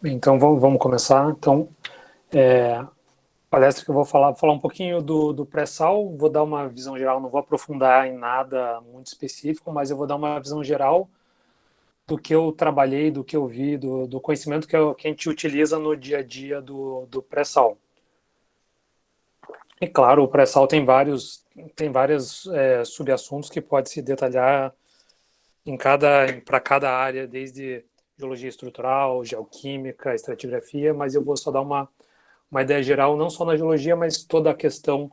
Então vamos começar. Então, palestra que eu vou falar um pouquinho do pré-sal, vou dar uma visão geral, não vou aprofundar em nada muito específico, mas eu vou dar uma visão geral do que eu trabalhei, do que eu vi, do conhecimento que a gente utiliza no dia a dia do pré-sal. E claro, o pré-sal tem vários subassuntos que pode se detalhar para cada área, desde geologia estrutural, geoquímica, estratigrafia, mas eu vou só dar uma ideia geral, não só na geologia, mas toda a questão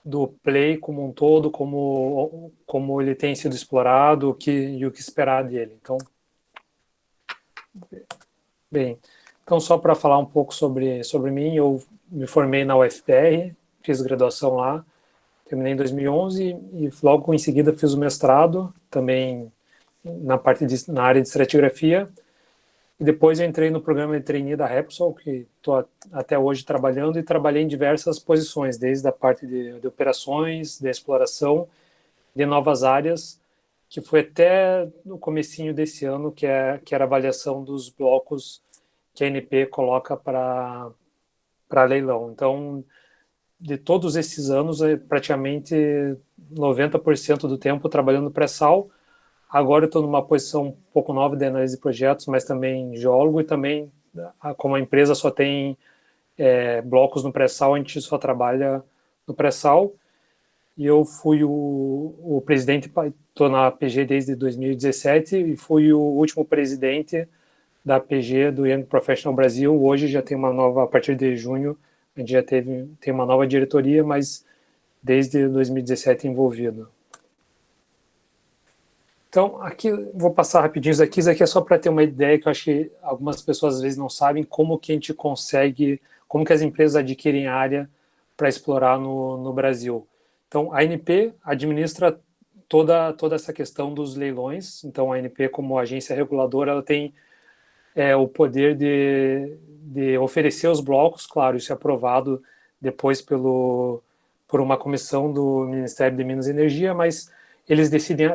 do play como um todo, como ele tem sido explorado e o que esperar dele. Então, bem, então só para falar um pouco sobre mim, eu me formei na UFPR, fiz graduação lá, terminei em 2011 e logo em seguida fiz o mestrado, também na área de estratigrafia. E depois eu entrei no programa de trainee da Repsol, que estou até hoje trabalhando, e trabalhei em diversas posições, desde a parte de operações, de exploração, de novas áreas, que foi até no comecinho desse ano, que era a avaliação dos blocos que a ANP coloca para leilão. Então, de todos esses anos, praticamente 90% do tempo trabalhando pré-sal. Agora eu estou numa posição um pouco nova de análise de projetos, mas também geólogo, e também, como a empresa só tem blocos no pré-sal, a gente só trabalha no pré-sal. E eu fui o presidente, estou na PG desde 2017 e fui o último presidente da PG do Young Professional Brasil. Hoje já tem uma nova, a partir de junho, a gente já tem uma nova diretoria, mas desde 2017 envolvido. Então, aqui, vou passar rapidinho isso aqui é só para ter uma ideia, que eu acho que algumas pessoas às vezes não sabem como que a gente consegue, como que as empresas adquirem área para explorar no Brasil. Então, a ANP administra toda essa questão dos leilões. Então, a ANP, como agência reguladora, ela tem o poder de oferecer os blocos, claro, isso é aprovado depois por uma comissão do Ministério de Minas e Energia, mas eles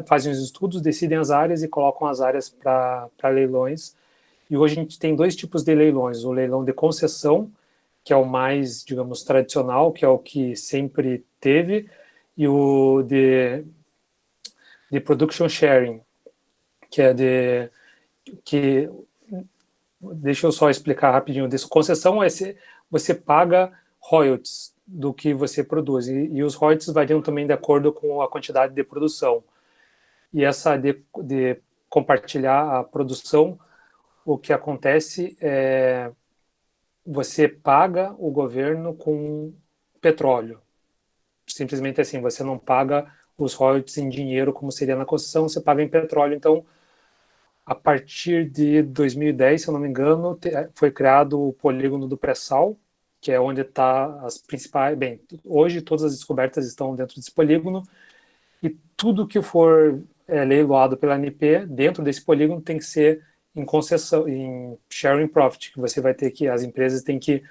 fazem os estudos, decidem as áreas e colocam as áreas para leilões. E hoje a gente tem dois tipos de leilões: o leilão de concessão, que é o mais, digamos, tradicional, que é o que sempre teve, e o de production sharing, que é deixa eu só explicar rapidinho disso. Concessão você paga royalties do que você produz, e os royalties variam também de acordo com a quantidade de produção. E essa de compartilhar a produção, o que acontece é você paga o governo com petróleo. Simplesmente assim, você não paga os royalties em dinheiro, como seria na concessão, você paga em petróleo. Então, a partir de 2010, se eu não me engano, foi criado o polígono do pré-sal, que é onde está as principais... Bem, hoje todas as descobertas estão dentro desse polígono, e tudo que for leiloado pela ANP, dentro desse polígono, tem que ser em concessão, em sharing profit, que você vai ter que... As empresas têm que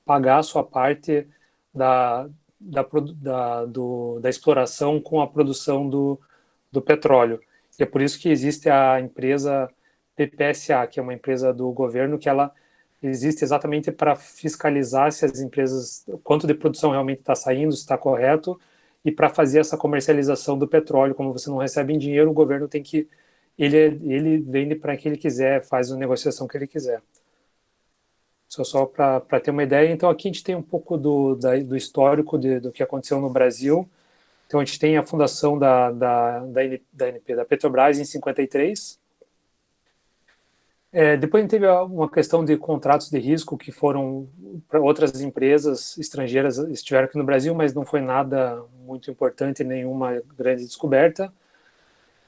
pagar a sua parte da exploração com a produção do petróleo. E é por isso que existe a empresa PPSA, que é uma empresa do governo, que ela existe exatamente para fiscalizar se as empresas, quanto de produção realmente está saindo, se está correto, e para fazer essa comercialização do petróleo. Como você não recebe em dinheiro, o governo tem que... Ele vende para quem ele quiser, faz a negociação que ele quiser. Só para ter uma ideia. Então, aqui a gente tem um pouco do histórico do que aconteceu no Brasil. Então, a gente tem a fundação da ANP, da Petrobras, em 53. Depois a gente teve uma questão de contratos de risco que foram para outras empresas estrangeiras, estiveram aqui no Brasil, mas não foi nada muito importante, nenhuma grande descoberta.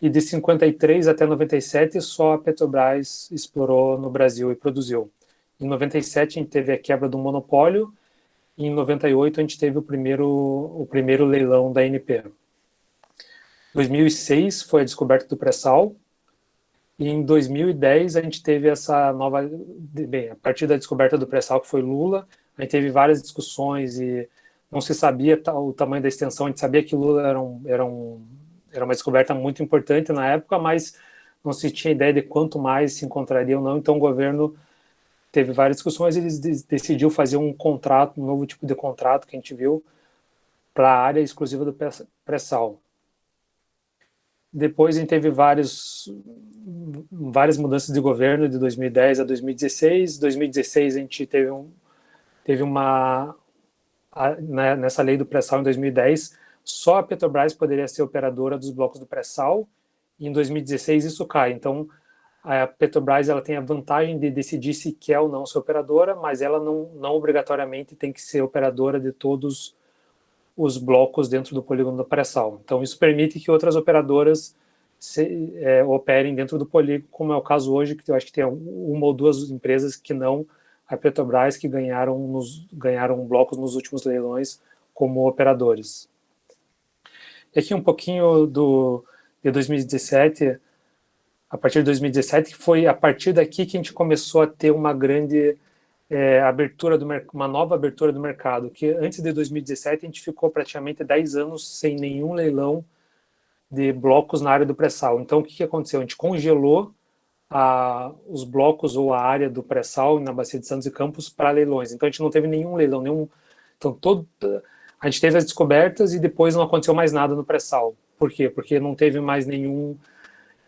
E de 53 até 97, só a Petrobras explorou no Brasil e produziu. Em 97, a gente teve a quebra do monopólio, e em 98 a gente teve o primeiro leilão da ANP. Em 2006 foi a descoberta do pré-sal, e em 2010 a gente teve essa nova... Bem, a partir da descoberta do pré-sal, que foi Lula, a gente teve várias discussões e não se sabia o tamanho da extensão. A gente sabia que Lula era uma descoberta muito importante na época, mas não se tinha ideia de quanto mais se encontraria ou não. Então o governo teve várias discussões, eles decidiu fazer um contrato, um novo tipo de contrato que a gente viu para a área exclusiva do pré-sal. Depois a gente teve várias mudanças de governo de 2010 a 2016. 2016 a gente teve uma nessa lei do pré-sal em 2010, só a Petrobras poderia ser operadora dos blocos do pré-sal, e em 2016 isso cai. Então a Petrobras ela tem a vantagem de decidir se quer ou não ser operadora, mas ela não obrigatoriamente tem que ser operadora de todos os blocos dentro do polígono do pré-sal. Então isso permite que outras operadoras operem dentro do polígono, como é o caso hoje, que eu acho que tem uma ou duas empresas que não a Petrobras, que ganharam blocos nos últimos leilões como operadores. E aqui um pouquinho de 2017, a partir de 2017, que foi a partir daqui que a gente começou a ter uma grande uma nova abertura do mercado, que antes de 2017 a gente ficou praticamente 10 anos sem nenhum leilão de blocos na área do pré-sal. Então o que aconteceu? A gente congelou os blocos ou a área do pré-sal na Bacia de Santos e Campos para leilões. Então a gente não teve nenhum leilão, então a gente teve as descobertas e depois não aconteceu mais nada no pré-sal. Por quê? Porque não teve mais nenhum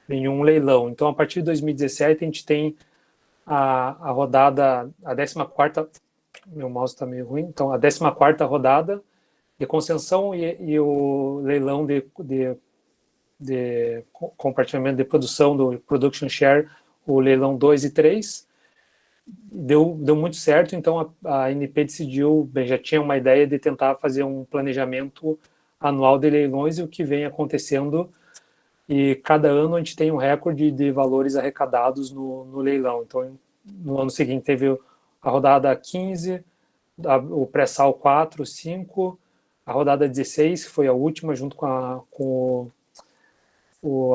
leilão. Então a partir de 2017 a gente tem a rodada, a 14ª, meu mouse está meio ruim, então a 14ª rodada de concessão e o leilão de compartilhamento de produção do Production Share, o leilão 2 e 3, deu muito certo, então a ANP decidiu, já tinha uma ideia de tentar fazer um planejamento anual de leilões, e o que vem acontecendo, e cada ano a gente tem um recorde de valores arrecadados no leilão. Então, no ano seguinte teve a rodada 15, o pré-sal 4, 5, a rodada 16, que foi a última, junto com a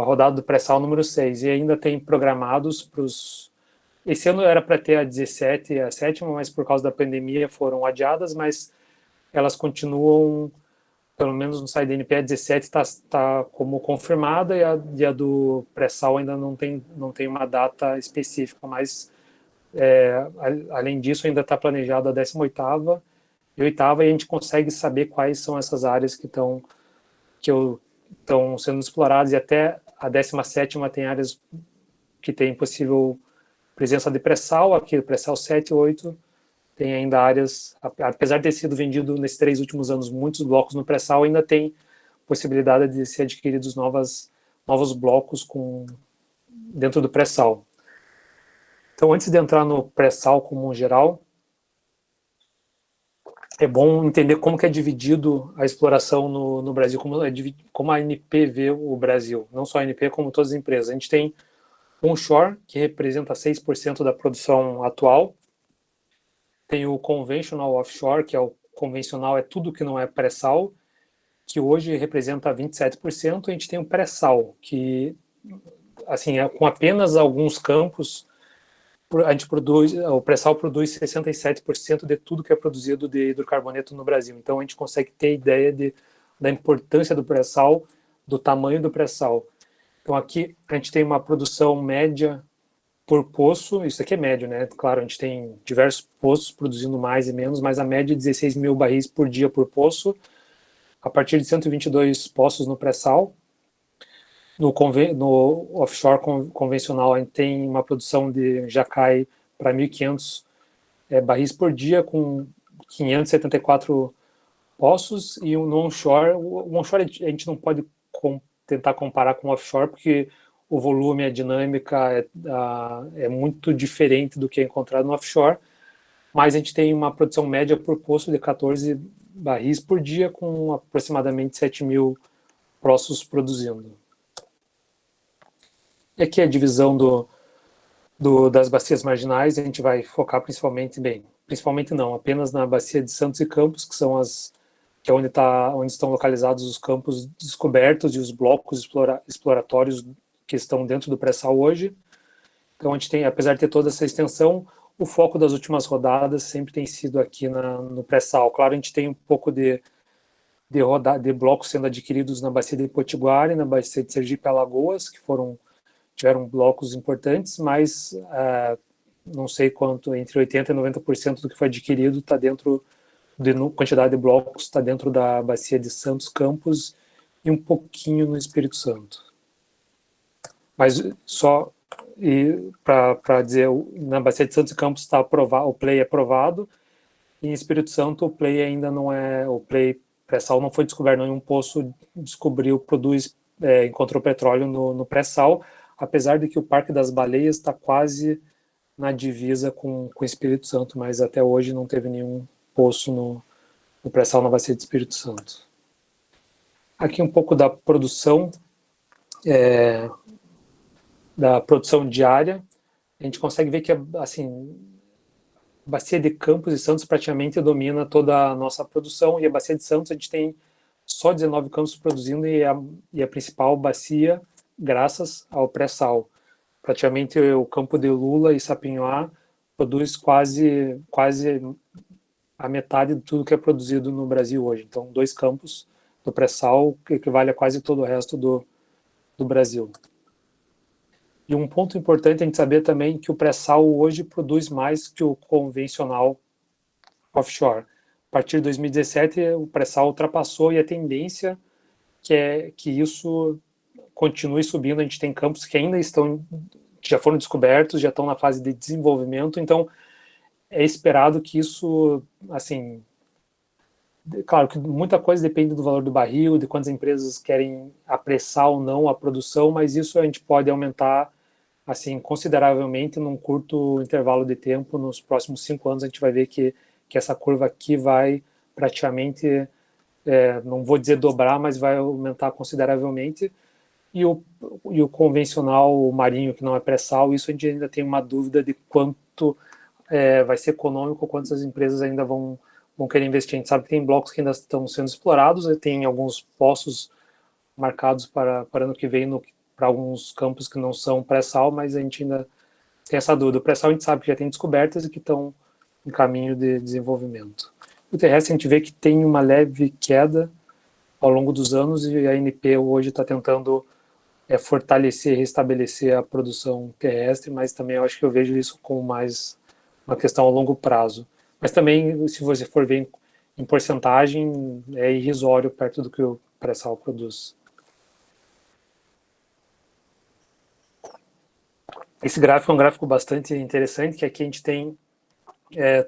rodada do pré-sal número 6, e ainda tem programados para os... Esse ano era para ter a 17 e a 7ª, mas por causa da pandemia foram adiadas, mas elas continuam, pelo menos no site da ANP, a 17 está como confirmada, e a do pré-sal ainda não tem uma data específica, mas além disso ainda está planejada a 18ª e 8ª, e a gente consegue saber quais são essas áreas que estão sendo exploradas, e até a 17ª tem áreas que tem possível presença de pré-sal. Aqui pré-sal 7 e 8 tem ainda áreas, apesar de ter sido vendido nesses 3 últimos anos muitos blocos no pré-sal, ainda tem possibilidade de ser adquiridos novos blocos dentro do pré-sal. Então, antes de entrar no pré-sal como geral, é bom entender como que é dividido a exploração no Brasil, como a ANP vê o Brasil, não só a ANP, como todas as empresas. A gente tem onshore, que representa 6% da produção atual, tem o conventional offshore, que é o convencional, é tudo que não é pré-sal, que hoje representa 27%, a gente tem o pré-sal, que, assim, com apenas alguns campos, a gente o pré-sal produz 67% de tudo que é produzido de hidrocarboneto no Brasil. Então a gente consegue ter ideia da importância do pré-sal, do tamanho do pré-sal. Então aqui a gente tem uma produção média por poço, isso aqui é médio, né? Claro, a gente tem diversos poços produzindo mais e menos, mas a média é 16 mil barris por dia por poço, a partir de 122 poços no pré-sal. No offshore convencional, a gente tem uma produção já cai para 1.500 barris por dia, com 574 poços, e no onshore, o onshore a gente não pode tentar comparar com o offshore, porque o volume, a dinâmica é muito diferente do que é encontrado no offshore, mas a gente tem uma produção média por poço de 14 barris por dia, com aproximadamente 7 mil poços produzindo. E aqui a divisão das bacias marginais, a gente vai focar principalmente não, apenas na bacia de Santos e Campos, que é onde estão localizados os campos descobertos e os blocos exploratórios que estão dentro do pré-sal hoje. Então a gente tem, apesar de ter toda essa extensão, o foco das últimas rodadas sempre tem sido aqui no pré-sal. Claro, a gente tem um pouco de blocos sendo adquiridos na bacia de Potiguar e na bacia de Sergipe e Alagoas, que tiveram blocos importantes, mas não sei quanto, entre 80% e 90% do que foi adquirido está dentro de quantidade de blocos, está dentro da bacia de Santos Campos e um pouquinho no Espírito Santo. Mas só para dizer, na bacia de Santos Campos está aprovado, o play é aprovado, e em Espírito Santo o play ainda não é, o play pré-sal não foi descoberto, nenhum poço descobriu, produz, encontrou petróleo no pré-sal, apesar de que o Parque das Baleias está quase na divisa com o Espírito Santo, mas até hoje não teve nenhum poço no pré-sal na bacia de Espírito Santo. Aqui um pouco da produção, diária. A gente consegue ver que, assim, a bacia de Campos e Santos praticamente domina toda a nossa produção, e a bacia de Santos a gente tem só 19 campos produzindo, e a principal bacia graças ao pré-sal. Praticamente o campo de Lula e Sapinhoá produz quase a metade de tudo que é produzido no Brasil hoje. Então, 2 campos do pré-sal que equivale a quase todo o resto do Brasil. E um ponto importante a gente saber também que o pré-sal hoje produz mais que o convencional offshore. A partir de 2017, o pré-sal ultrapassou, e a tendência é que isso continue subindo. A gente tem campos que ainda já foram descobertos, já estão na fase de desenvolvimento, então é esperado que isso, assim, claro que muita coisa depende do valor do barril, de quantas empresas querem apressar ou não a produção, mas isso a gente pode aumentar, assim, consideravelmente num curto intervalo de tempo. Nos próximos 5 anos a gente vai ver que essa curva aqui vai praticamente, não vou dizer dobrar, mas vai aumentar consideravelmente. E o convencional, o marinho, que não é pré-sal, isso a gente ainda tem uma dúvida de quanto vai ser econômico, quantas empresas ainda vão querer investir. A gente sabe que tem blocos que ainda estão sendo explorados, tem alguns poços marcados para ano que vem para alguns campos que não são pré-sal, mas a gente ainda tem essa dúvida. O pré-sal a gente sabe que já tem descobertas e que estão em caminho de desenvolvimento. O terrestre a gente vê que tem uma leve queda ao longo dos anos, e a ANP hoje está tentando fortalecer e restabelecer a produção terrestre, mas também eu acho que eu vejo isso como mais uma questão a longo prazo. Mas também, se você for ver em porcentagem, é irrisório perto do que o pré-sal produz. Esse gráfico é um gráfico bastante interessante, que aqui a gente tem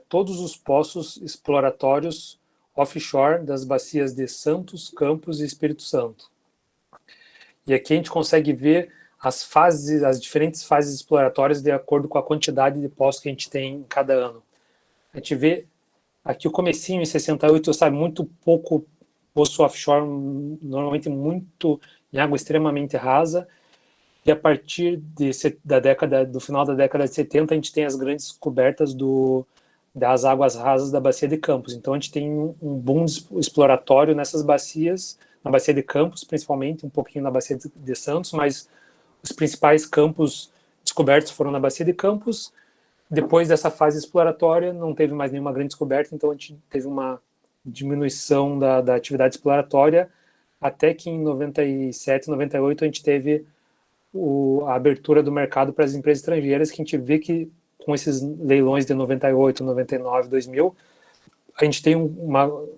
todos os poços exploratórios offshore das bacias de Santos, Campos e Espírito Santo. E aqui a gente consegue ver as diferentes fases exploratórias de acordo com a quantidade de poços que a gente tem em cada ano. A gente vê aqui o comecinho, em 68, sabe, muito pouco poço offshore, normalmente muito em água extremamente rasa, e a partir do final da década de 70, a gente tem as grandes descobertas das águas rasas da bacia de Campos. Então a gente tem um boom exploratório nessas bacias, na bacia de Campos principalmente, um pouquinho na bacia de Santos, mas os principais campos descobertos foram na bacia de Campos. Depois dessa fase exploratória, não teve mais nenhuma grande descoberta, então a gente teve uma diminuição da atividade exploratória, até que em 97, 98 a gente teve a abertura do mercado para as empresas estrangeiras, que a gente vê que com esses leilões de 98, 99, 2000, a gente tem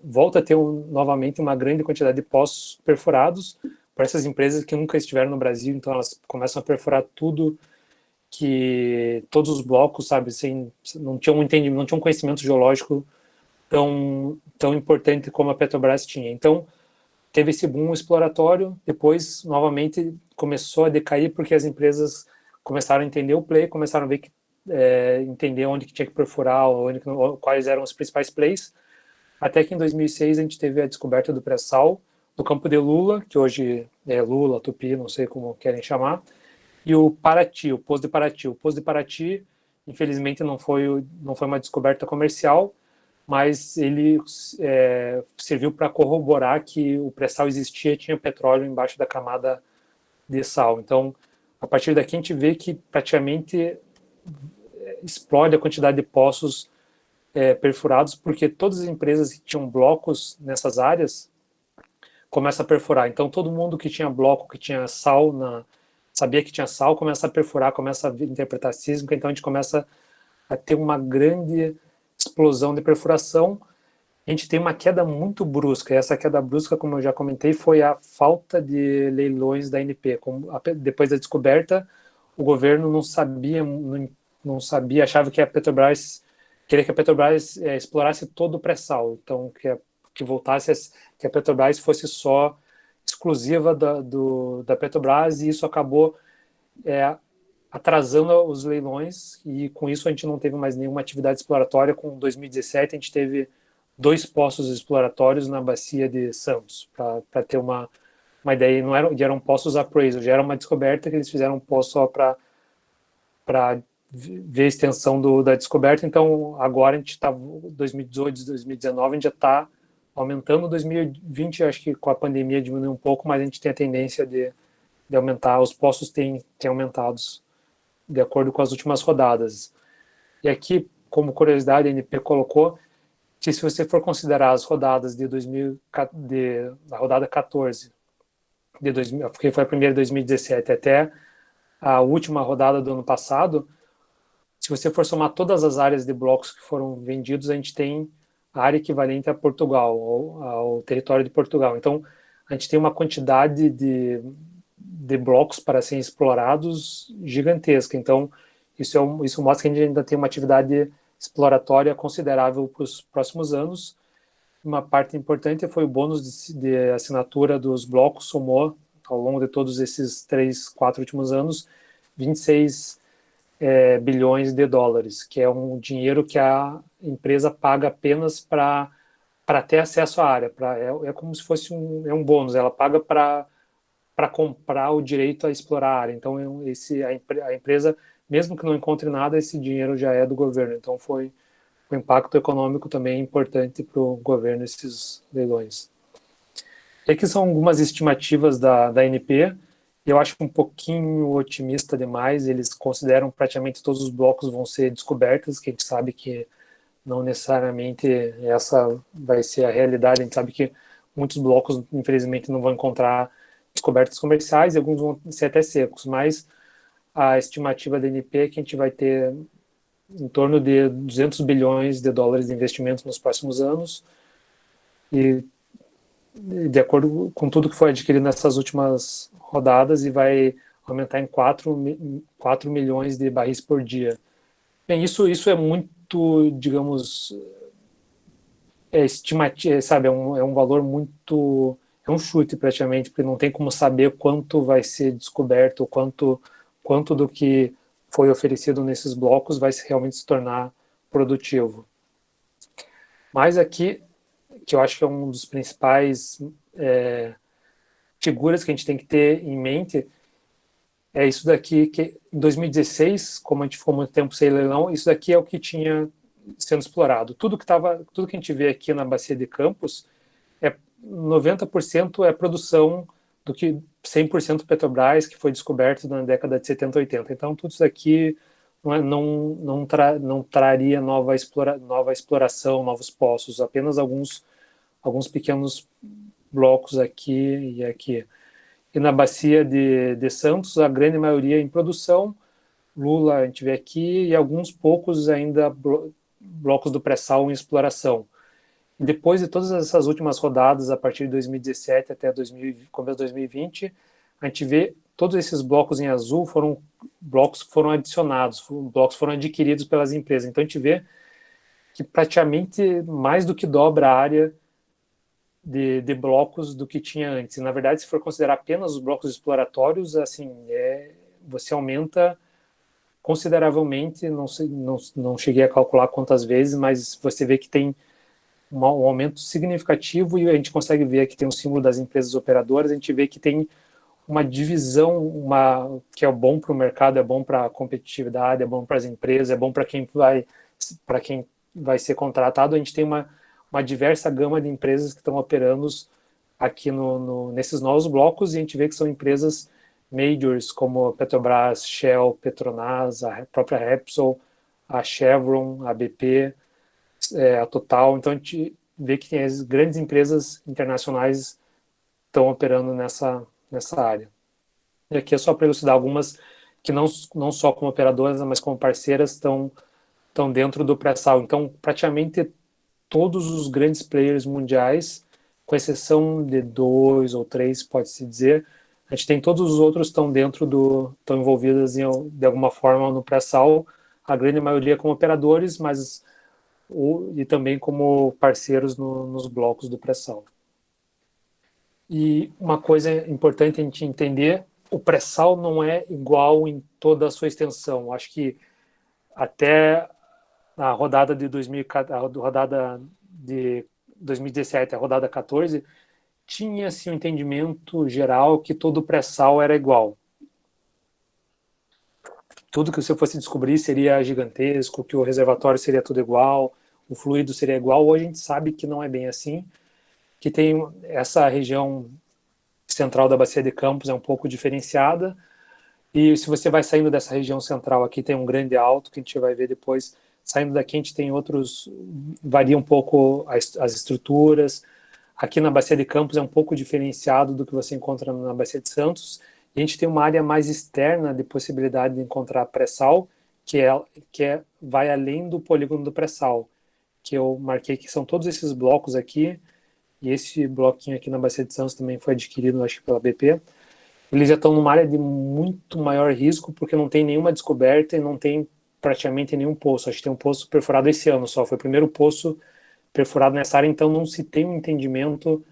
volta a ter novamente uma grande quantidade de poços perfurados por essas empresas que nunca estiveram no Brasil, então elas começam a perfurar todos os blocos, sabe, não tinham um entendimento, não tinham um conhecimento geológico tão importante como a Petrobras tinha. Então, teve esse boom exploratório, depois, novamente, começou a decair porque as empresas começaram a entender o play, começaram a ver entender onde que tinha que perfurar, quais eram os principais plays, até que em 2006 a gente teve a descoberta do pré-sal, do campo de Lula, que hoje é Lula, Tupi, não sei como querem chamar, e o Paraty, o Poço de Paraty. O Poço de Paraty, infelizmente, não foi uma descoberta comercial, mas ele serviu para corroborar que o pré-sal existia e tinha petróleo embaixo da camada de sal. Então, a partir daqui a gente vê que praticamente explode a quantidade de poços perfurados, porque todas as empresas que tinham blocos nessas áreas começam a perfurar. Então, todo mundo que tinha bloco, que tinha sal, sabia que tinha sal, começa a perfurar, começa a interpretar sísmica, então a gente começa a ter uma grande explosão de perfuração. A gente tem uma queda muito brusca, e essa queda brusca, como eu já comentei, foi a falta de leilões da ANP. Depois da descoberta, o governo não sabia, achava que a Petrobras, queria que a Petrobras explorasse todo o pré-sal, então que voltasse, que a Petrobras fosse só exclusiva da Petrobras, e isso acabou atrasando os leilões, e com isso a gente não teve mais nenhuma atividade exploratória. Com 2017 a gente teve 2 poços exploratórios na bacia de Santos, para ter uma ideia. Não eram poços appraisal, já era uma descoberta que eles fizeram um poço só para ver a extensão da descoberta. Então agora a gente está 2018, 2019, a gente já está aumentando. 2020 acho que com a pandemia diminuiu um pouco, mas a gente tem a tendência de aumentar. Os poços têm aumentado de acordo com as últimas rodadas. E aqui, como curiosidade, a ANP colocou que, se você for considerar as rodadas da rodada 14, que foi a primeira de 2017, até a última rodada do ano passado, se você for somar todas as áreas de blocos que foram vendidos, a gente tem a área equivalente a Portugal, ao território de Portugal. Então, a gente tem uma quantidade de blocos para serem explorados gigantesca. Então, isso mostra que a gente ainda tem uma atividade exploratória considerável para os próximos anos. Uma parte importante foi o bônus de assinatura dos blocos, somou, ao longo de todos esses 3, 4 últimos anos, 26 bilhões de dólares, que é um dinheiro que a empresa paga apenas para ter acesso à área. É como se fosse um bônus, ela paga para comprar o direito a explorar a área. Então, a empresa, mesmo que não encontre nada, esse dinheiro já é do governo. Então, foi um impacto econômico também importante para o governo, esses leilões. E aqui são algumas estimativas da ANP. Eu acho um pouquinho otimista demais. Eles consideram praticamente todos os blocos vão ser descobertos, que a gente sabe que não necessariamente essa vai ser a realidade. A gente sabe que muitos blocos, infelizmente, não vão encontrar descobertas comerciais, e alguns vão ser até secos, mas a estimativa da ANP é que a gente vai ter em torno de 200 bilhões de dólares de investimentos nos próximos anos, e de acordo com tudo que foi adquirido nessas últimas rodadas, e vai aumentar em 4 milhões de barris por dia. Bem, isso é muito, digamos, estimativa, sabe, é um valor muito, é um chute praticamente, porque não tem como saber quanto vai ser descoberto, quanto do que foi oferecido nesses blocos vai realmente se tornar produtivo. Mas aqui, que eu acho que é um dos principais figuras que a gente tem que ter em mente, é isso daqui, que em 2016, como a gente ficou muito tempo sem leilão, isso daqui é o que tinha sendo explorado. Tudo que a gente vê aqui na Bacia de Campos, 90% é produção do que 100% Petrobras, que foi descoberto na década de 70, 80. Então, tudo isso aqui não traria nova exploração, novos poços, apenas alguns pequenos blocos aqui e aqui. E na Bacia de Santos, a grande maioria em produção, Lula a gente vê aqui, e alguns poucos ainda blocos do pré-sal em exploração. E depois de todas essas últimas rodadas, a partir de 2017 até começo de 2020, a gente vê todos esses blocos em azul foram blocos que foram adicionados, blocos que foram adquiridos pelas empresas. Então a gente vê que praticamente mais do que dobra a área de blocos do que tinha antes. E, na verdade, se for considerar apenas os blocos exploratórios, assim, você aumenta consideravelmente. Não cheguei a calcular quantas vezes, mas você vê que tem um aumento significativo, e a gente consegue ver que tem o símbolo das empresas operadoras. A gente vê que tem uma divisão, que é bom para o mercado, é bom para a competitividade, é bom para as empresas, é bom para quem vai ser contratado. A gente tem uma diversa gama de empresas que estão operando aqui nesses novos blocos, e a gente vê que são empresas majors como a Petrobras, Shell, Petronas, a própria Repsol, a Chevron, a BP, a Total. Então a gente vê que tem as grandes empresas internacionais estão operando nessa área. E aqui é só para elucidar algumas que não só como operadoras, mas como parceiras estão estão dentro do pré-sal. Então, praticamente todos os grandes players mundiais, com exceção de 2 ou 3, pode-se dizer, a gente tem todos os outros estão estão envolvidos de alguma forma no pré-sal, a grande maioria como operadores, mas e também como parceiros nos blocos do pré-sal. E uma coisa importante a gente entender, o pré-sal não é igual em toda a sua extensão. Acho que até a rodada de 2017, a rodada 14, tinha-se um entendimento geral que todo pré-sal era igual. Tudo que você fosse descobrir seria gigantesco, que o reservatório seria tudo igual, o fluido seria igual. Hoje a gente sabe que não é bem assim, que tem essa região central da Bacia de Campos é um pouco diferenciada, e se você vai saindo dessa região central aqui, tem um grande alto, que a gente vai ver depois. Saindo daqui, a gente tem outros, varia um pouco as estruturas. Aqui na Bacia de Campos é um pouco diferenciado do que você encontra na Bacia de Santos. E a gente tem uma área mais externa de possibilidade de encontrar pré-sal, vai além do polígono do pré-sal, que eu marquei que são todos esses blocos aqui, e esse bloquinho aqui na Bacia de Santos também foi adquirido, acho que pela BP. Eles já estão numa área de muito maior risco, porque não tem nenhuma descoberta e não tem praticamente nenhum poço. Acho que tem um poço perfurado esse ano só, foi o primeiro poço perfurado nessa área, então não se tem um entendimento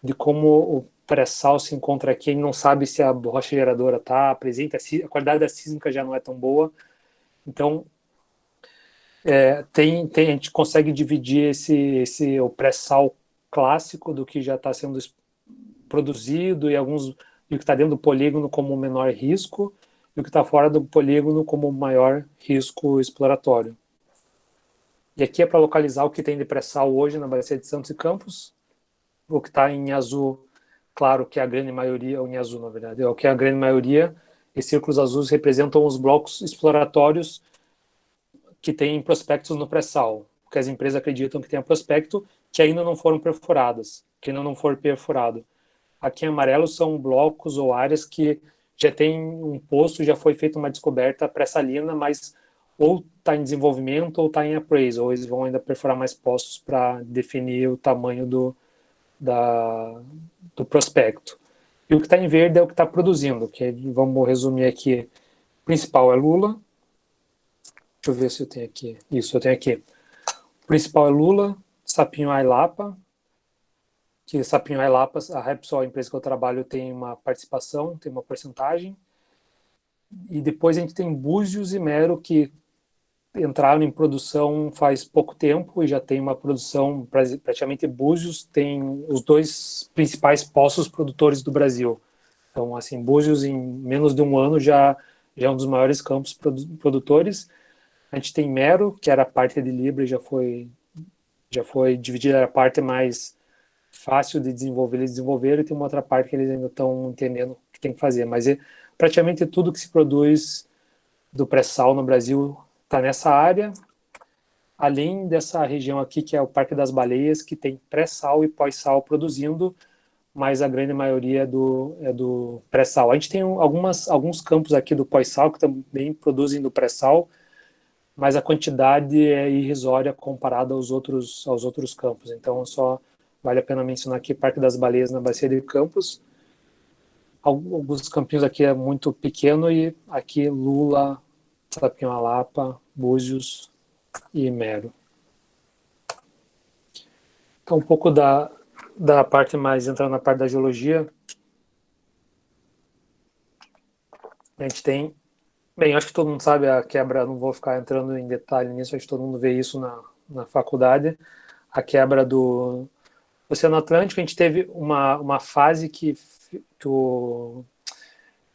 de como o pré-sal se encontra aqui, ele não sabe se a rocha geradora está presente, a qualidade da sísmica já não é tão boa, então a gente consegue dividir o pré-sal clássico do que já está sendo produzido e o que está dentro do polígono como o menor risco e o que está fora do polígono como o maior risco exploratório. E aqui é para localizar o que tem de pré-sal hoje na Bacia de Santos e Campos, o que está em azul, claro que a grande maioria, ou em azul na verdade, é o que a grande maioria, e círculos azuis representam os blocos exploratórios que têm prospectos no pré-sal, porque as empresas acreditam que tem prospecto que ainda não foram perfuradas, que ainda não for perfurado. Aqui em amarelo são blocos ou áreas que já tem um poço, já foi feita uma descoberta pré-salina, mas ou está em desenvolvimento ou está em appraisal, ou eles vão ainda perfurar mais poços para definir o tamanho do prospecto. E o que está em verde é o que está produzindo, que vamos resumir aqui. O principal é Lula. Deixa eu ver se eu tenho aqui. Isso, eu tenho aqui. O principal é Lula, Sapinhoá e Lapa, que Sapinhoá e Lapa, a Repsol, a empresa que eu trabalho, tem uma participação, tem uma porcentagem. E depois a gente tem Búzios e Mero, que entraram em produção faz pouco tempo e já tem uma produção, praticamente Búzios tem os 2 principais poços produtores do Brasil. Então, assim, Búzios em menos de um ano já é um dos maiores campos produtores. A gente tem Mero, que era a parte de Libra, já foi dividida, era a parte mais fácil de desenvolver, eles desenvolveram, e tem uma outra parte que eles ainda estão entendendo o que tem que fazer. Mas praticamente tudo que se produz do pré-sal no Brasil está nessa área, além dessa região aqui, que é o Parque das Baleias, que tem pré-sal e pós-sal produzindo, mas a grande maioria é do pré-sal. A gente tem alguns campos aqui do pós-sal que também produzem do pré-sal, mas a quantidade é irrisória comparada aos outros campos. Então, só vale a pena mencionar aqui Parque das Baleias na Bacia de Campos. Alguns campinhos aqui é muito pequeno, e aqui Lula, Sapinhoá-Lapa, Búzios e Mero. Então, um pouco da parte mais, entrando na parte da geologia, a gente tem, bem, acho que todo mundo sabe a quebra, não vou ficar entrando em detalhe nisso, acho que todo mundo vê isso na faculdade, a quebra do Oceano Atlântico. A gente teve uma fase que o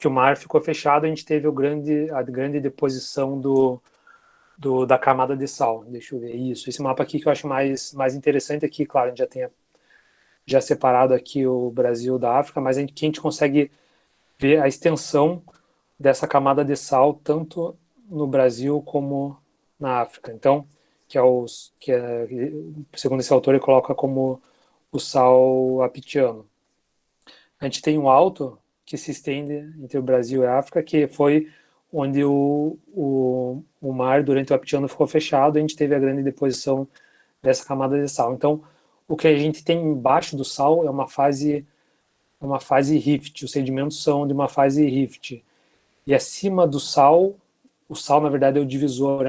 mar ficou fechado, a gente teve a grande deposição da camada de sal. Deixa eu ver isso. Esse mapa aqui que eu acho mais interessante aqui, claro, a gente já tem já separado aqui o Brasil da África, mas aqui a gente consegue ver a extensão dessa camada de sal tanto no Brasil como na África. Então, segundo esse autor, ele coloca como o sal apitiano. A gente tem um alto que se estende entre o Brasil e a África, que foi onde o mar, durante o Aptiano, ficou fechado, a gente teve a grande deposição dessa camada de sal. Então, o que a gente tem embaixo do sal é uma fase rift, os sedimentos são de uma fase rift. E acima do sal, o sal, na verdade, é o divisor,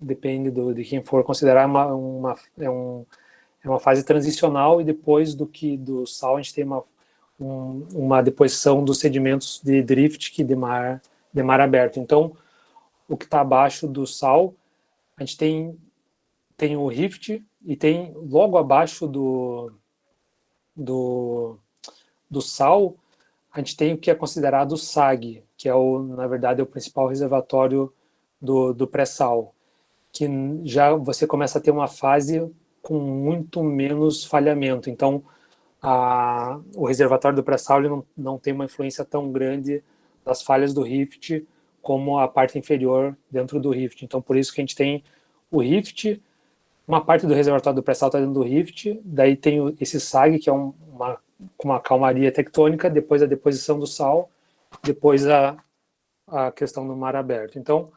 depende de quem for considerar, é uma fase transicional, e depois do sal a gente tem uma deposição dos sedimentos de drift, de mar aberto. Então, o que está abaixo do sal, a gente tem o rift, e tem logo abaixo do sal, a gente tem o que é considerado o SAG, que na verdade, é o principal reservatório do pré-sal, que já você começa a ter uma fase com muito menos falhamento. Então, o reservatório do pré-sal não tem uma influência tão grande das falhas do rift como a parte inferior dentro do rift. Então, por isso que a gente tem o rift, uma parte do reservatório do pré-sal está dentro do rift, daí tem esse SAG, que é uma calmaria tectônica, depois a deposição do sal, depois a questão do mar aberto. Então,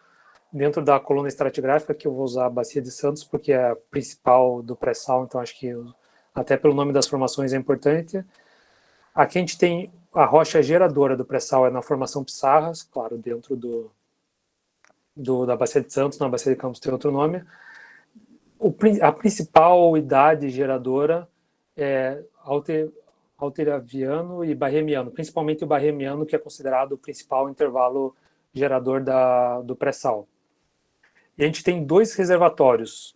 dentro da coluna estratigráfica, que eu vou usar a Bacia de Santos, porque é a principal do pré-sal, então acho que até pelo nome das formações é importante. Aqui a gente tem a rocha geradora do pré-sal, é na formação Pissarras, claro, dentro da Bacia de Santos. Na Bacia de Campos tem outro nome. A principal idade geradora é Alteraviano e Barremiano, principalmente o Barremiano, que é considerado o principal intervalo gerador do pré-sal. E a gente tem 2 reservatórios.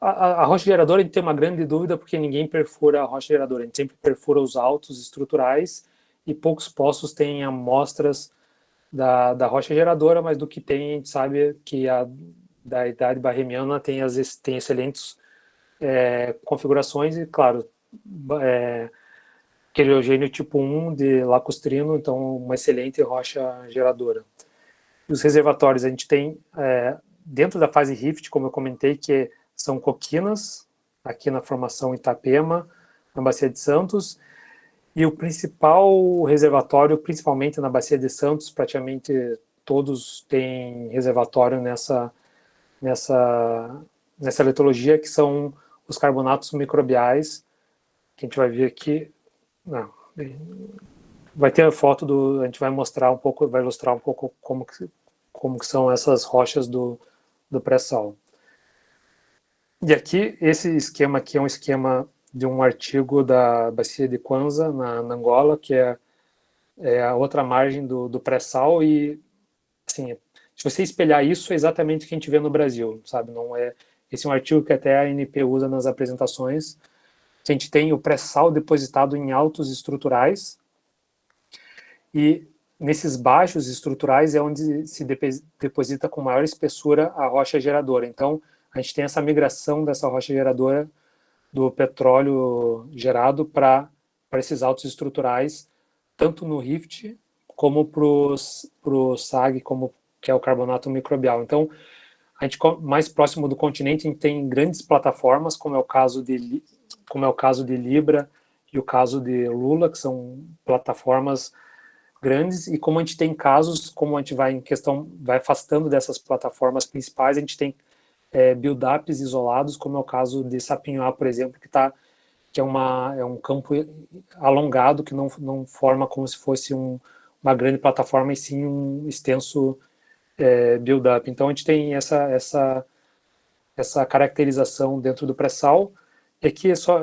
A rocha geradora, a gente tem uma grande dúvida, porque ninguém perfura a rocha geradora, a gente sempre perfura os altos estruturais, e poucos poços têm amostras da rocha geradora, mas do que tem, a gente sabe que da idade barremiana tem excelentes configurações, e claro, queriogênio tipo 1 de lacustrino, então uma excelente rocha geradora. E os reservatórios, a gente tem dentro da fase rift, como eu comentei, que são coquinas, aqui na formação Itapema, na Bacia de Santos, e o principal reservatório, principalmente na Bacia de Santos, praticamente todos têm reservatório nessa litologia, que são os carbonatos microbiais, que a gente vai ver aqui. Não, vai ter a foto a gente vai mostrar um pouco, vai ilustrar um pouco como que são essas rochas do pré-sal. E aqui, esse esquema aqui é um esquema de um artigo da Bacia de Kwanza, na Angola, que é a outra margem do pré-sal, e assim, se você espelhar isso, é exatamente o que a gente vê no Brasil, sabe? Não é, esse é um artigo que até a ANP usa nas apresentações, que a gente tem o pré-sal depositado em altos estruturais, e nesses baixos estruturais é onde se deposita com maior espessura a rocha geradora. Então, a gente tem essa migração dessa rocha geradora do petróleo gerado para esses altos estruturais, tanto no rift como para o SAG, que é o carbonato microbial. Então, a gente, mais próximo do continente, a gente tem grandes plataformas, como é o caso de Libra e o caso de Lula, que são plataformas grandes, e como a gente tem casos, como a gente vai afastando dessas plataformas principais, a gente tem build-ups isolados, como é o caso de Sapinhoá, por exemplo, que é um campo alongado, que não forma como se fosse uma grande plataforma, e sim um extenso build-up. Então a gente tem essa caracterização dentro do pré-sal, e aqui é só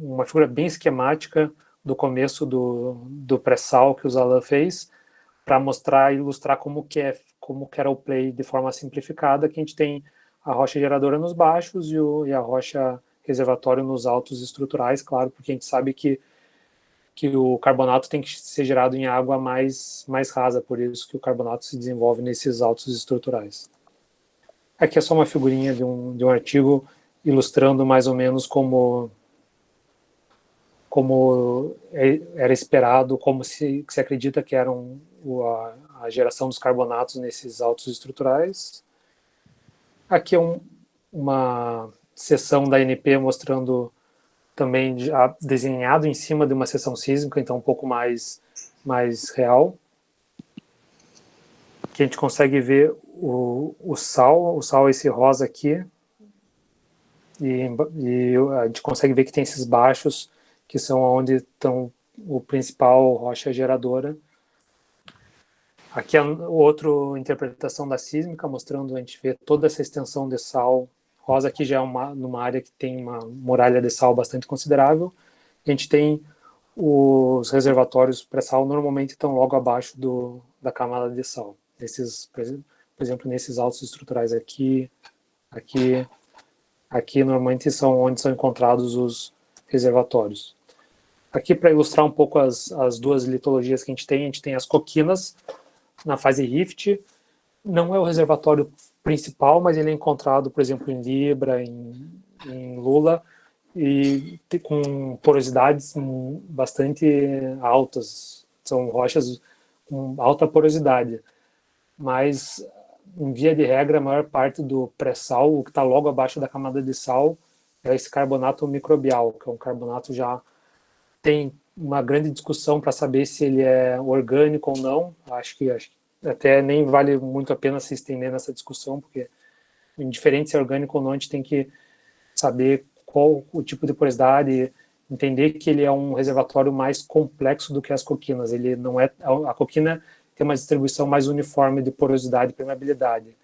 uma figura bem esquemática do começo do pré-sal que o Zalan fez, para mostrar e ilustrar como que era o play de forma simplificada, que a gente tem a rocha geradora nos baixos e a rocha reservatório nos altos estruturais, claro, porque a gente sabe que o carbonato tem que ser gerado em água mais rasa, por isso que o carbonato se desenvolve nesses altos estruturais. Aqui é só uma figurinha de um artigo ilustrando mais ou menos como era esperado, como se acredita que era a geração dos carbonatos nesses altos estruturais. Aqui é uma seção da ANP mostrando também desenhado em cima de uma seção sísmica, então um pouco mais real. Aqui a gente consegue ver o sal esse rosa aqui, e a gente consegue ver que tem esses baixos, que são onde estão o principal rocha geradora. Aqui é outra interpretação da sísmica, mostrando a gente vê toda essa extensão de sal. Rosa aqui já é numa área que tem uma muralha de sal bastante considerável. A gente tem os reservatórios pré-sal normalmente estão logo abaixo da camada de sal. Por exemplo, nesses altos estruturais aqui normalmente são onde são encontrados os reservatórios. Aqui, para ilustrar um pouco as duas litologias que a gente tem as coquinas na fase rift. Não é o reservatório principal, mas ele é encontrado, por exemplo, em Libra, em Lula, e com porosidades bastante altas. São rochas com alta porosidade. Mas, em via de regra, a maior parte do pré-sal, o que está logo abaixo da camada de sal, é esse carbonato microbial, que é um carbonato já tem uma grande discussão para saber se ele é orgânico ou não. Acho que até nem vale muito a pena se estender nessa discussão, porque indiferente se é orgânico ou não, a gente tem que saber qual o tipo de porosidade, entender que ele é um reservatório mais complexo do que as coquinas. Ele não é, a coquina tem uma distribuição mais uniforme de porosidade e permeabilidade.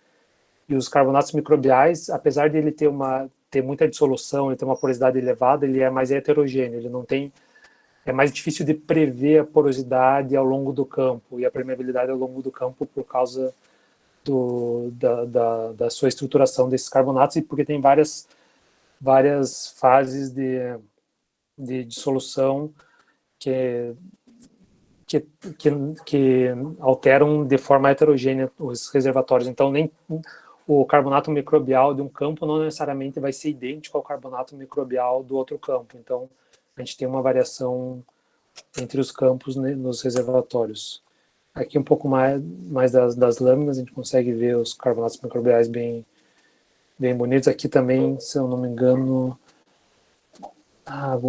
E os carbonatos microbiais, apesar de ele ter muita dissolução, ele ter uma porosidade elevada, ele é mais heterogêneo, ele não tem. É mais difícil de prever a porosidade ao longo do campo e a permeabilidade ao longo do campo por causa da sua estruturação desses carbonatos, e porque tem várias fases de dissolução que alteram de forma heterogênea os reservatórios. Então, nem o carbonato microbial de um campo não necessariamente vai ser idêntico ao carbonato microbial do outro campo. Então, a gente tem uma variação entre os campos, né, nos reservatórios. Aqui um pouco mais das lâminas, a gente consegue ver os carbonatos microbiais bem bonitos. Aqui também, se eu não me engano,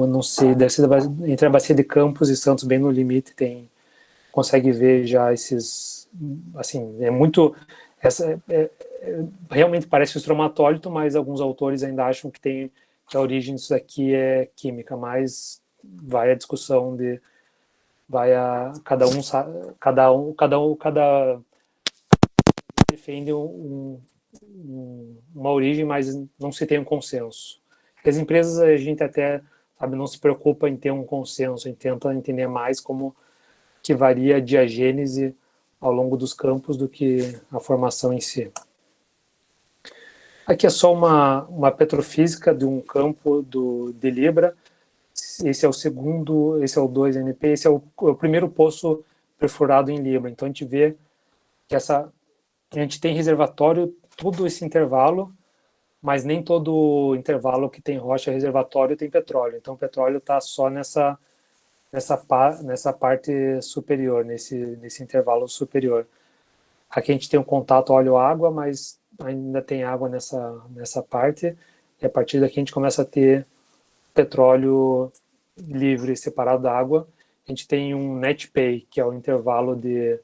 não sei, deve ser entre a bacia de Campos e Santos, bem no limite, consegue ver já esses, assim, realmente parece um estromatólito, mas alguns autores ainda acham que a origem disso aqui é química, mas vai a discussão cada defende uma origem, mas não se tem um consenso. As empresas, a gente até não se preocupa em ter um consenso, a gente tenta entender mais como que varia a diagênese ao longo dos campos do que a formação em si. Aqui é só uma petrofísica de um campo de Libra. Esse é o segundo, esse é o 2NP, esse é o primeiro poço perfurado em Libra. Então a gente vê que a gente tem reservatório todo esse intervalo, mas nem todo intervalo que tem rocha reservatório tem petróleo. Então o petróleo está só nessa parte superior, nesse intervalo superior. Aqui a gente tem um contato óleo-água, mas ainda tem água nessa parte, e a partir daqui a gente começa a ter petróleo livre, separado da água. A gente tem um net pay, que é o intervalo de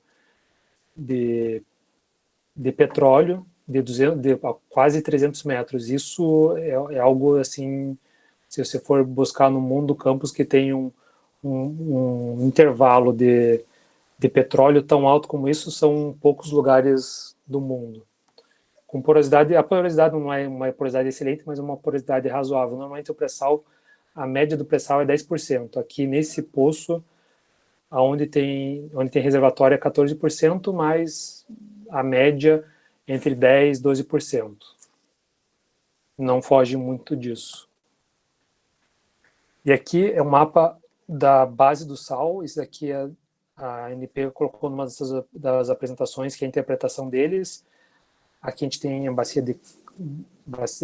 petróleo de quase 300 metros. Isso é algo assim, se você for buscar no mundo campos que tem um intervalo de petróleo tão alto como isso, são poucos lugares do mundo. Com porosidade, a porosidade não é uma porosidade excelente, mas é uma porosidade razoável. Normalmente o pré-sal, a média do pré-sal é 10%. Aqui nesse poço, onde tem reservatório é 14%, mas a média entre 10% e 12%. Não foge muito disso. E aqui é o mapa da base do sal. Isso aqui a ANP colocou numa das apresentações, que é a interpretação deles. Aqui a gente tem a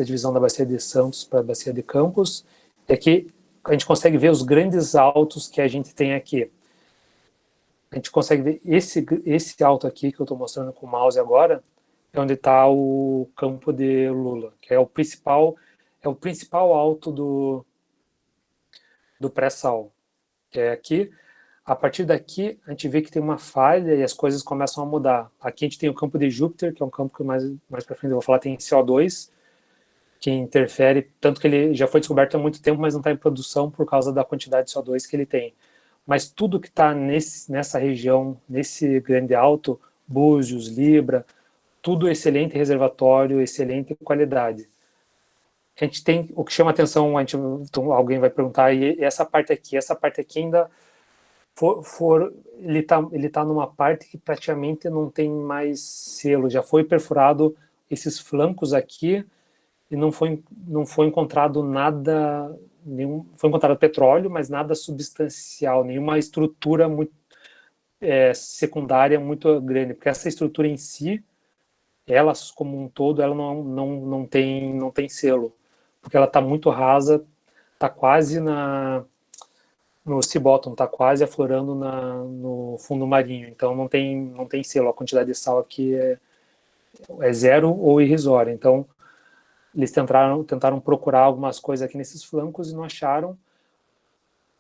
divisão da bacia de Santos para a bacia de Campos. E aqui a gente consegue ver os grandes altos que a gente tem aqui. A gente consegue ver esse alto aqui que eu estou mostrando com o mouse agora, é onde está o campo de Lula, que é o principal alto do pré-sal, que é aqui. A partir daqui, a gente vê que tem uma falha e as coisas começam a mudar. Aqui a gente tem o campo de Júpiter, que é um campo que mais para frente eu vou falar, tem CO2, que interfere, tanto que ele já foi descoberto há muito tempo, mas não está em produção por causa da quantidade de CO2 que ele tem. Mas tudo que está nessa região, nesse grande alto, Búzios, Libra, tudo excelente reservatório, excelente qualidade. A gente tem, o que chama atenção, alguém vai perguntar, e essa parte aqui ainda ele tá numa parte que praticamente não tem mais selo, já foi perfurado esses flancos aqui e não foi encontrado nada, foi encontrado petróleo, mas nada substancial, nenhuma estrutura muito secundária muito grande, porque essa estrutura em si, ela como um todo, ela não tem selo, porque ela está muito rasa, está quase no sea bottom, está quase aflorando no fundo marinho, então não tem selo, a quantidade de sal aqui é zero ou irrisória, então eles tentaram procurar algumas coisas aqui nesses flancos e não acharam.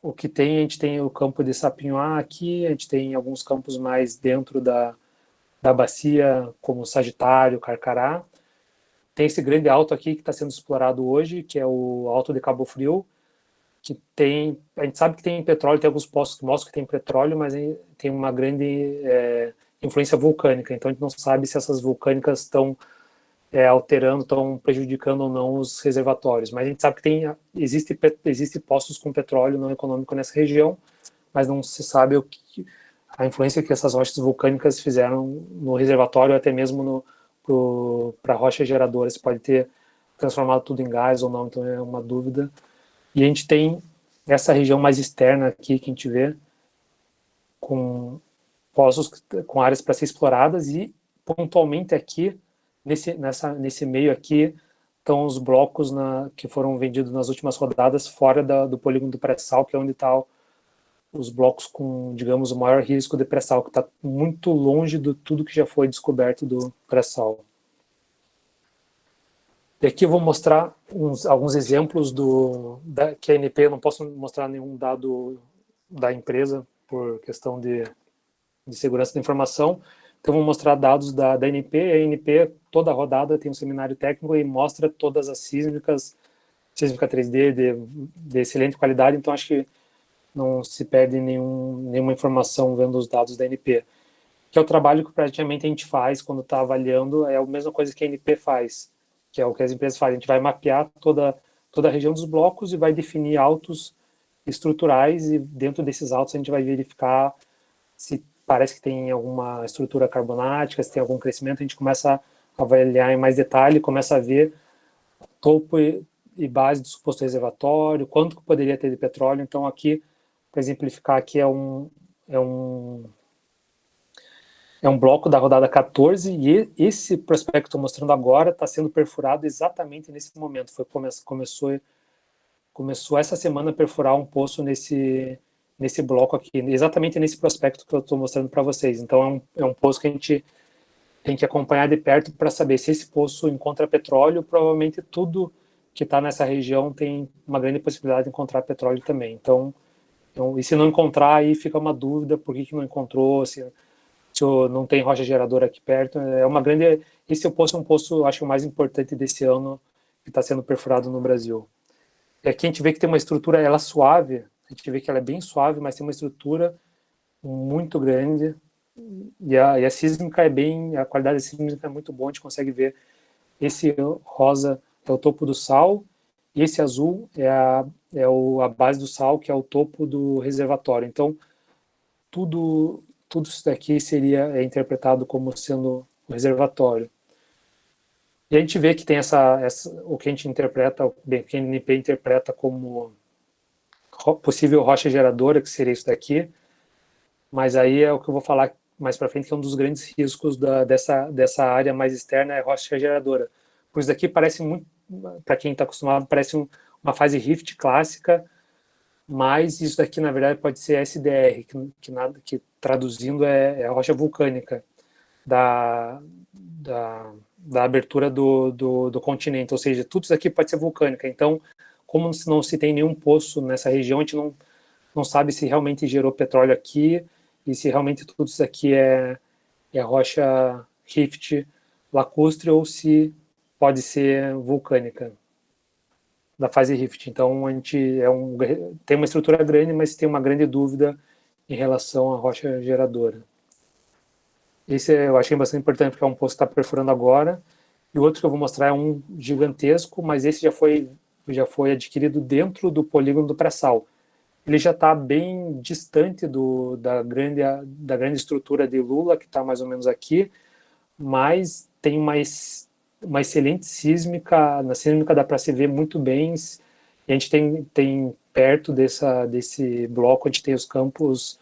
O que tem, a gente tem o campo de Sapinhoá aqui, a gente tem alguns campos mais dentro da bacia, como Sagitário, Carcará. Tem esse grande alto aqui que está sendo explorado hoje, que é o Alto de Cabo Frio, que a gente sabe que tem petróleo, tem alguns postos que mostram que tem petróleo, mas tem uma grande influência vulcânica, então a gente não sabe se essas vulcânicas estão alterando, estão prejudicando ou não os reservatórios, mas a gente sabe que existe postos com petróleo não econômico nessa região, mas não se sabe a influência que essas rochas vulcânicas fizeram no reservatório, até mesmo para rochas geradoras, se pode ter transformado tudo em gás ou não, então é uma dúvida. E a gente tem essa região mais externa aqui que a gente vê, com poços, com áreas para ser exploradas, e pontualmente aqui, nesse meio aqui, estão os blocos que foram vendidos nas últimas rodadas fora do polígono do pré-sal, que é onde está os blocos com, digamos, o maior risco de pré-sal, que está muito longe de tudo que já foi descoberto do pré-sal. E aqui eu vou mostrar alguns exemplos que a ANP, eu não posso mostrar nenhum dado da empresa por questão de segurança da informação, então vou mostrar dados da ANP. A ANP, toda rodada, tem um seminário técnico e mostra todas as sísmica 3D de excelente qualidade, então acho que não se perde nenhuma informação vendo os dados da ANP. Que é o trabalho que praticamente a gente faz quando está avaliando, é a mesma coisa que a ANP faz, que é o que as empresas fazem. A gente vai mapear toda a região dos blocos e vai definir autos estruturais, e dentro desses autos a gente vai verificar se parece que tem alguma estrutura carbonática, se tem algum crescimento, a gente começa a avaliar em mais detalhe, começa a ver topo e base do suposto reservatório, quanto que poderia ter de petróleo. Então aqui, para exemplificar, aqui é um bloco da rodada 14, e esse prospecto que estou mostrando agora está sendo perfurado exatamente nesse momento. Começou essa semana a perfurar um poço nesse bloco aqui, exatamente nesse prospecto que eu estou mostrando para vocês. Então é um poço que a gente tem que acompanhar de perto para saber se esse poço encontra petróleo. Provavelmente tudo que está nessa região tem uma grande possibilidade de encontrar petróleo também. Então, e se não encontrar, aí fica uma dúvida, por que não encontrou, se não tem rocha geradora aqui perto. Esse poço é um poço, acho, o mais importante desse ano, que está sendo perfurado no Brasil. E aqui a gente vê que tem uma estrutura, ela suave, a gente vê que ela é bem suave, mas tem uma estrutura muito grande, e a sísmica a qualidade da sísmica é muito boa. A gente consegue ver esse rosa é o topo do sal, e esse azul é a base do sal, que é o topo do reservatório. Então, tudo isso daqui seria interpretado como sendo o reservatório. E a gente vê que tem o que a gente interpreta, o que a ANP interpreta como possível rocha geradora, que seria isso daqui, mas aí é o que eu vou falar mais para frente, que é um dos grandes riscos dessa área mais externa, é rocha geradora. Por isso daqui parece muito, para quem está acostumado, parece uma fase rift clássica, mas isso daqui, na verdade, pode ser SDR, que traduzindo é a rocha vulcânica da abertura do continente, ou seja, tudo isso aqui pode ser vulcânica. Então, como não se tem nenhum poço nessa região, a gente não sabe se realmente gerou petróleo aqui e se realmente tudo isso aqui é rocha rift lacustre ou se pode ser vulcânica da fase rift. Então a gente tem uma estrutura grande, mas tem uma grande dúvida em relação à rocha geradora. Esse eu achei bastante importante porque é um poço que está perfurando agora. E o outro que eu vou mostrar é um gigantesco, mas esse já foi adquirido dentro do polígono do pré-sal. Ele já está bem distante da grande estrutura de Lula, que está mais ou menos aqui, mas tem uma excelente sísmica. Na sísmica dá para se ver muito bem. E a gente tem perto desse bloco, a gente tem os campos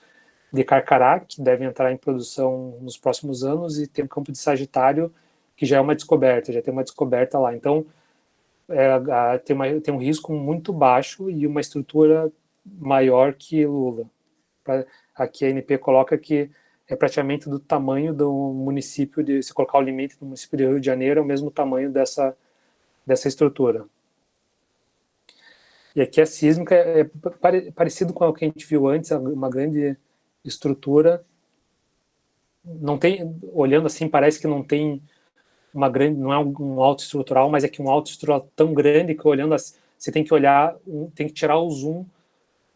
de Carcará, que devem entrar em produção nos próximos anos, e tem o campo de Sagitário, que já é uma descoberta, já tem uma descoberta lá. Então, tem um risco muito baixo e uma estrutura maior que Lula. Aqui a ANP coloca que é praticamente do tamanho do município, se colocar o limite do município de Rio de Janeiro, é o mesmo tamanho dessa estrutura. E aqui a sísmica é parecido com o que a gente viu antes, uma grande estrutura. Não tem, olhando assim, parece que não tem uma grande, não é um alto estrutural, mas é que um alto estrutural tão grande que olhando assim, você tem que olhar, tem que tirar o zoom,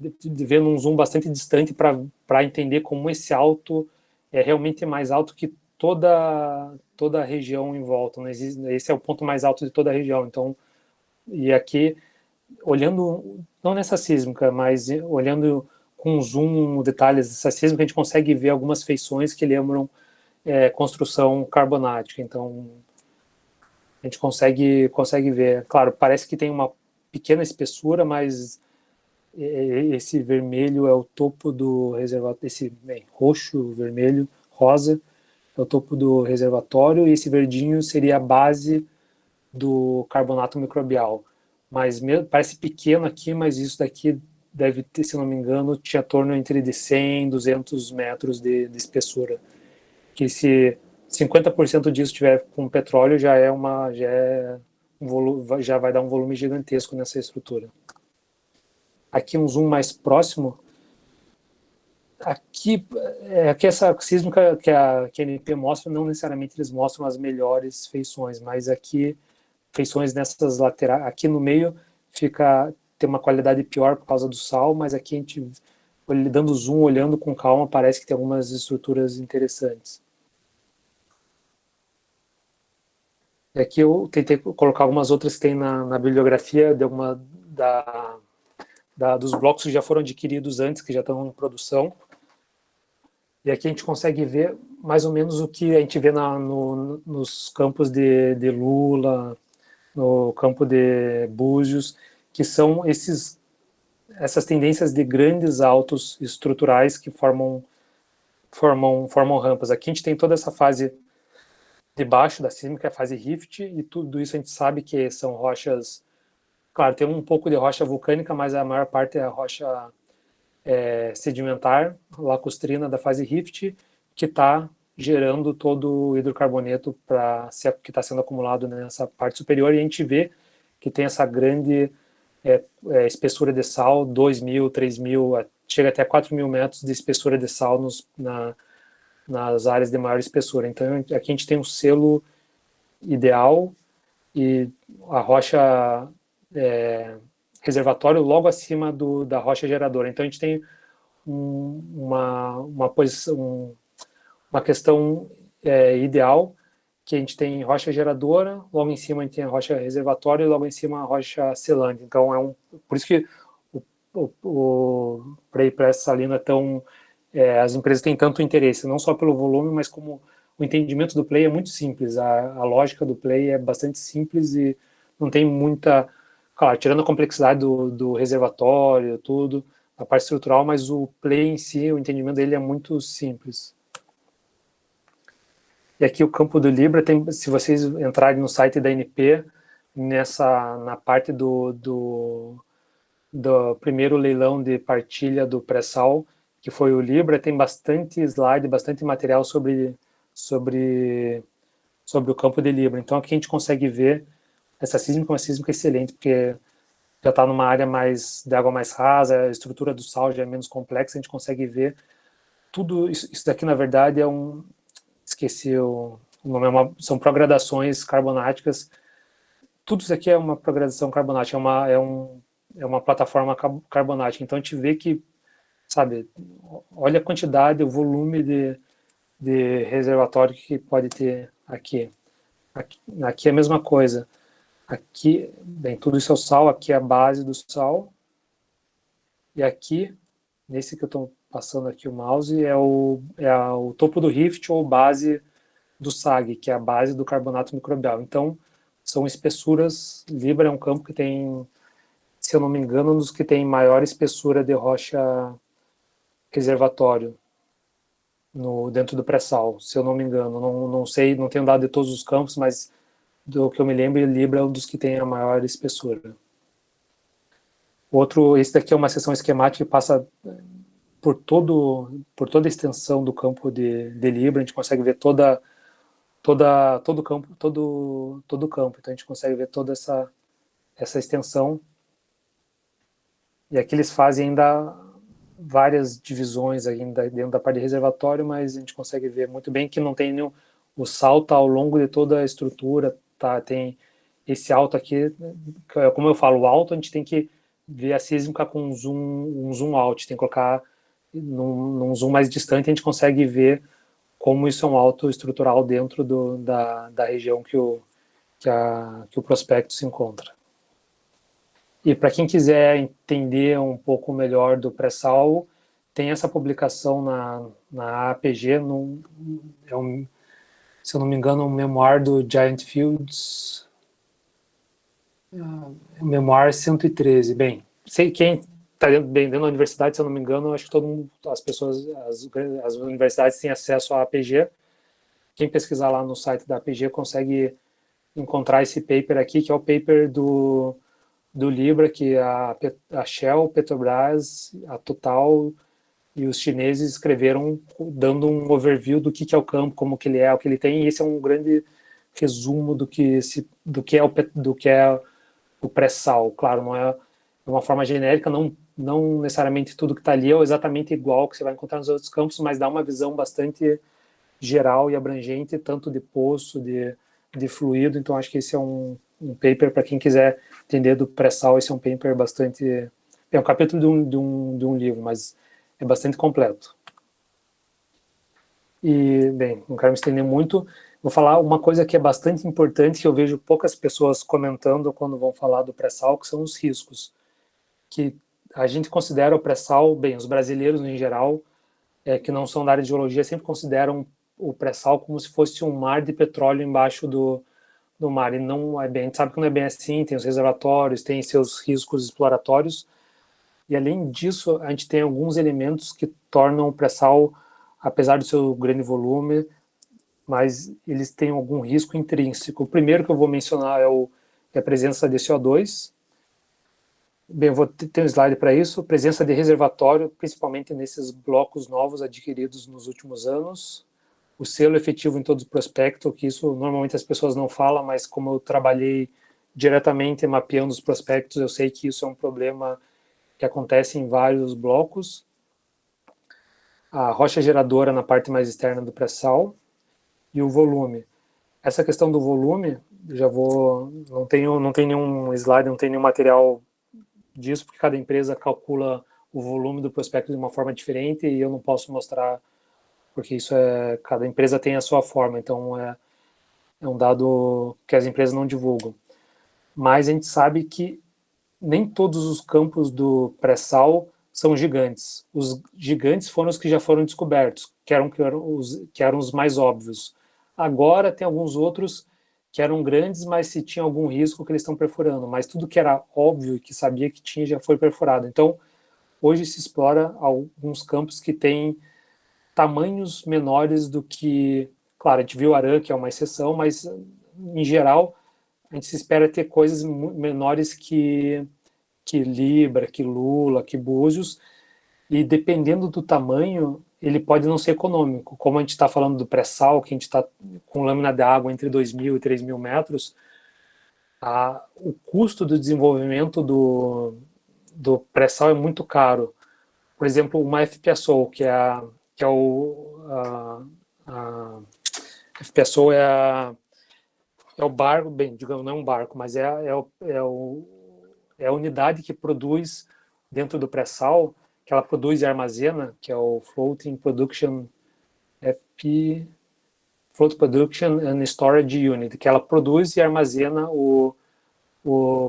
ver num zoom bastante distante para entender como esse alto é realmente mais alto que toda a região em volta. Não existe, esse é o ponto mais alto de toda a região. Então, e aqui, olhando, não nessa sísmica, mas olhando com zoom, detalhes dessa sísmica, a gente consegue ver algumas feições que lembram construção carbonática. Então, a gente consegue ver. Claro, parece que tem uma pequena espessura, mas esse vermelho é o topo do reservatório, roxo, vermelho, rosa, é o topo do reservatório, e esse verdinho seria a base do carbonato microbial. Mas parece pequeno aqui, mas isso daqui deve ter, se não me engano, tinha torno entre de 100 e 200 metros de espessura. Que se 50% disso tiver com petróleo, já vai dar um volume gigantesco nessa estrutura. Aqui um zoom mais próximo. Aqui essa sísmica que a ANP mostra, não necessariamente eles mostram as melhores feições, mas aqui, feições nessas laterais, aqui no meio tem uma qualidade pior por causa do sal, mas aqui a gente, dando zoom, olhando com calma, parece que tem algumas estruturas interessantes. E aqui eu tentei colocar algumas outras que tem na bibliografia dos blocos que já foram adquiridos antes, que já estão em produção. E aqui a gente consegue ver mais ou menos o que a gente vê nos campos de Lula, no campo de Búzios, que são essas tendências de grandes altos estruturais que formam rampas. Aqui a gente tem toda essa fase debaixo da sísmica, a fase rift, e tudo isso a gente sabe que são rochas. Claro, tem um pouco de rocha vulcânica, mas a maior parte é a rocha sedimentar, lacustrina da fase rift, que está gerando todo o hidrocarboneto que está sendo acumulado nessa parte superior, e a gente vê que tem essa grande espessura de sal, 2.000, 3.000, chega até 4.000 metros de espessura de sal nas áreas de maior espessura. Então aqui a gente tem um selo ideal e a rocha reservatório logo acima da rocha geradora. Então a gente tem uma posição, uma questão ideal, que a gente tem rocha geradora, logo em cima a gente tem a rocha reservatório e logo em cima a rocha selante. Então por isso que o pré-salino é tão as empresas têm tanto interesse, não só pelo volume, mas como o entendimento do play é muito simples, a lógica do play é bastante simples e não tem muita, claro, tirando a complexidade do reservatório, tudo, a parte estrutural, mas o play em si, o entendimento dele é muito simples. E aqui o campo do Libra, se vocês entrarem no site da ANP, na parte do primeiro leilão de partilha do pré-sal, que foi o Libra, tem bastante slide, bastante material sobre o campo de Libra. Então aqui a gente consegue ver essa sísmica, uma sísmica excelente, porque já está numa área mais de água mais rasa, a estrutura do sal já é menos complexa, a gente consegue ver tudo isso daqui, na verdade, esqueci o nome, são progradações carbonáticas. Tudo isso aqui é uma progradação carbonática, é uma plataforma carbonática. Então a gente vê que, sabe, olha a quantidade, o volume de reservatório que pode ter aqui. Aqui é a mesma coisa. Aqui, bem, tudo isso é o sal, aqui é a base do sal. E aqui, nesse que eu estou passando aqui o mouse, é o topo do rift ou base do SAG, que é a base do carbonato microbial. Então, são espessuras. Libra é um campo que tem, se eu não me engano, um dos que tem maior espessura de rocha reservatório dentro do pré-sal, se eu não me engano. Não sei, não tenho dado de todos os campos, mas do que eu me lembro, Libra é um dos que tem a maior espessura. Esse daqui é uma seção esquemática que passa por toda a extensão do campo de Libra. A gente consegue ver todo o campo, todo o campo. Então a gente consegue ver toda essa extensão. E aqui eles fazem ainda várias divisões ainda dentro da parte de reservatório, mas a gente consegue ver muito bem que não tem nenhum, o sal tá ao longo de toda a estrutura, tá, tem esse alto aqui, como eu falo, o alto a gente tem que ver a sísmica com um zoom out, tem que colocar num zoom mais distante, a gente consegue ver como isso é um alto estrutural dentro da região que o prospecto se encontra. E para quem quiser entender um pouco melhor do pré-sal, tem essa publicação na APG, se eu não me engano, um memoir do Giant Fields, memoir 113. Bem, sei quem está dentro da universidade, se eu não me engano, acho que todo mundo, as universidades têm acesso à APG. Quem pesquisar lá no site da APG consegue encontrar esse paper aqui, que é o paper do Libra, que a Shell, Petrobras, a Total e os chineses escreveram dando um overview do que é o campo, como que ele é, o que ele tem, e esse é um grande resumo do que é o pré-sal. Claro, não é uma forma genérica, não necessariamente tudo que está ali é exatamente igual que você vai encontrar nos outros campos, mas dá uma visão bastante geral e abrangente, tanto de poço, de fluido. Então acho que esse é um paper para quem quiser entender do pré-sal. Esse é um paper bastante, é um capítulo de um livro, mas é bastante completo. E, bem, não quero me estender muito, vou falar uma coisa que é bastante importante, que eu vejo poucas pessoas comentando quando vão falar do pré-sal, que são os riscos, que a gente considera o pré-sal, bem, os brasileiros em geral, que não são da área de geologia, sempre consideram o pré-sal como se fosse um mar de petróleo embaixo do mar, e não é bem, a gente sabe que não é bem assim, tem os reservatórios, tem seus riscos exploratórios, e além disso, a gente tem alguns elementos que tornam o pré-sal, apesar do seu grande volume, mas eles têm algum risco intrínseco. O primeiro que eu vou mencionar é a presença de CO2. Bem, eu vou ter um slide para isso. Presença de reservatório, principalmente nesses blocos novos adquiridos nos últimos anos. O selo efetivo em todos os prospectos, que isso normalmente as pessoas não falam, mas como eu trabalhei diretamente mapeando os prospectos, eu sei que isso é um problema que acontece em vários blocos. A rocha geradora na parte mais externa do pré-sal e o volume. Essa questão do volume, não tenho nenhum slide, não tenho nenhum material disso, porque cada empresa calcula o volume do prospecto de uma forma diferente e eu não posso mostrar, porque cada empresa tem a sua forma, então é um dado que as empresas não divulgam. Mas a gente sabe que nem todos os campos do pré-sal são gigantes. Os gigantes foram os que já foram descobertos, que eram os mais óbvios. Agora tem alguns outros que eram grandes, mas se tinha algum risco que eles estão perfurando. Mas tudo que era óbvio e que sabia que tinha já foi perfurado. Então, hoje se explora alguns campos que têm tamanhos menores do que... Claro, a gente viu Arã, que é uma exceção, mas, em geral, a gente se espera ter coisas menores que Libra, que Lula, que Búzios, e dependendo do tamanho, ele pode não ser econômico. Como a gente está falando do pré-sal, que a gente está com lâmina de água entre 2.000 e 3.000 metros, o custo do desenvolvimento do pré-sal é muito caro. Por exemplo, uma FPSO, que é a FPSO é o barco, bem, digamos, não é um barco, mas é a unidade que produz dentro do pré-sal, que ela produz e armazena, que é o Floating Production Float Production and Storage Unit, que ela produz e armazena o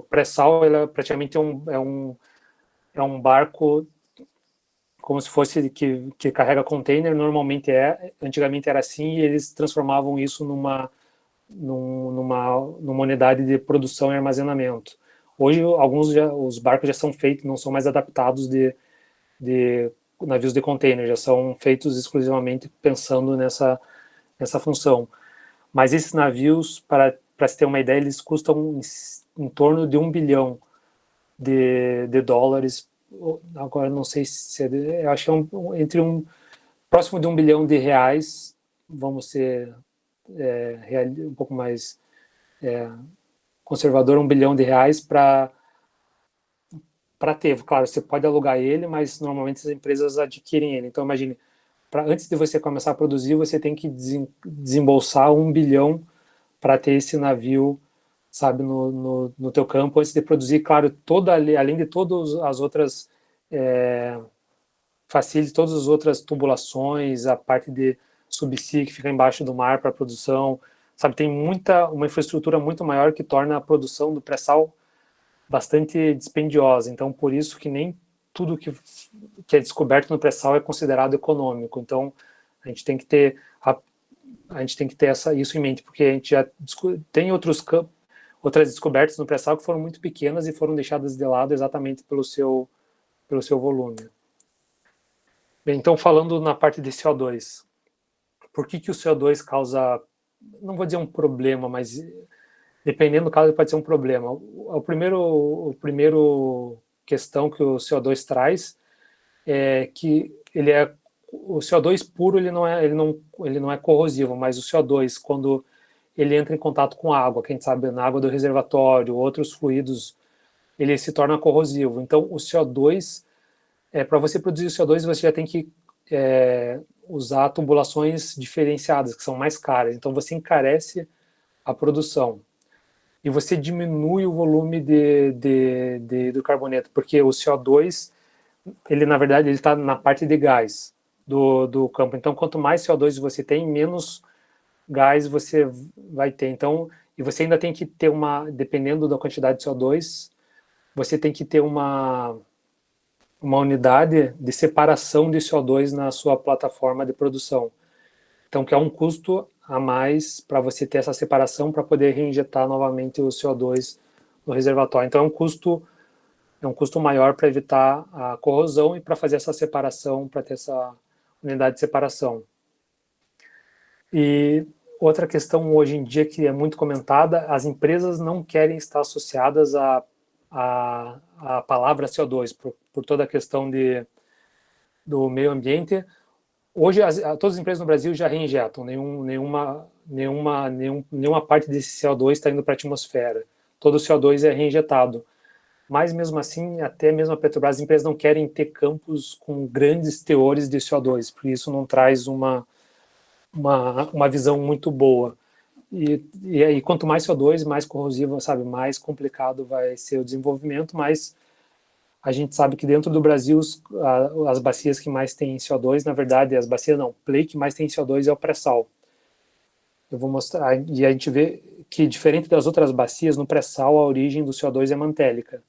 pré-sal. Ela praticamente é um barco como se fosse que carrega container. Normalmente antigamente era assim, e eles transformavam isso numa unidade de produção e armazenamento. Hoje, os barcos já são feitos, não são mais adaptados de navios de container, já são feitos exclusivamente pensando nessa função. Mas esses navios, para se ter uma ideia, eles custam em torno de 1 bilhão de dólares. Agora, não sei se eu acho que próximo de 1 bilhão de reais, vamos ser um pouco mais conservador, 1 bilhão de reais para ter. Claro, você pode alugar ele, mas normalmente as empresas adquirem ele. Então, imagine, antes de você começar a produzir, você tem que desembolsar 1 bilhão para ter esse navio, sabe, no teu campo, antes de produzir. Claro, além de todas as outras facilities, todas as outras tubulações, a parte de subsea que fica embaixo do mar para a produção, sabe, tem uma infraestrutura muito maior que torna a produção do pré-sal bastante dispendiosa. Então, por isso que nem tudo que é descoberto no pré-sal é considerado econômico. Então, a gente tem que ter isso em mente, porque a gente já tem outras descobertas no pré-sal que foram muito pequenas e foram deixadas de lado exatamente pelo seu volume. Bem, então, falando na parte de CO2, por que o CO2 causa, não vou dizer um problema, mas dependendo do caso, ele pode ser um problema. O primeiro questão que o CO2 traz é que o CO2 puro, ele não é corrosivo, mas o CO2, quando ele entra em contato com água, que a gente sabe, na água do reservatório, outros fluidos, ele se torna corrosivo. Então, o CO2, para você produzir o CO2, você já tem que usar tubulações diferenciadas, que são mais caras. Então, você encarece a produção e você diminui o volume do carboneto, porque o CO2, ele na verdade está na parte de gás do campo. Então, quanto mais CO2 você tem, menos gás você vai ter. Então, e você ainda tem que ter dependendo da quantidade de CO2, você tem que ter uma unidade de separação de CO2 na sua plataforma de produção. Então, que é um custo a mais para você ter essa separação para poder reinjetar novamente o CO2 no reservatório. Então, é um custo maior para evitar a corrosão e para fazer essa separação, para ter essa unidade de separação. E outra questão hoje em dia que é muito comentada, as empresas não querem estar associadas à palavra CO2, por toda a questão do meio ambiente. Hoje, todas as empresas no Brasil já reinjetam, nenhuma parte desse CO2 está indo para a atmosfera. Todo o CO2 é reinjetado. Mas, mesmo assim, até mesmo a Petrobras, as empresas não querem ter campos com grandes teores de CO2, porque isso não traz uma visão muito boa. E aí, quanto mais CO2, mais corrosivo, sabe, mais complicado vai ser o desenvolvimento, mas a gente sabe que dentro do Brasil, as bacias que mais têm CO2, na verdade, as bacias não, play que mais tem CO2 é o pré-sal. Eu vou mostrar, e a gente vê que, diferente das outras bacias, no pré-sal a origem do CO2 é mantélica.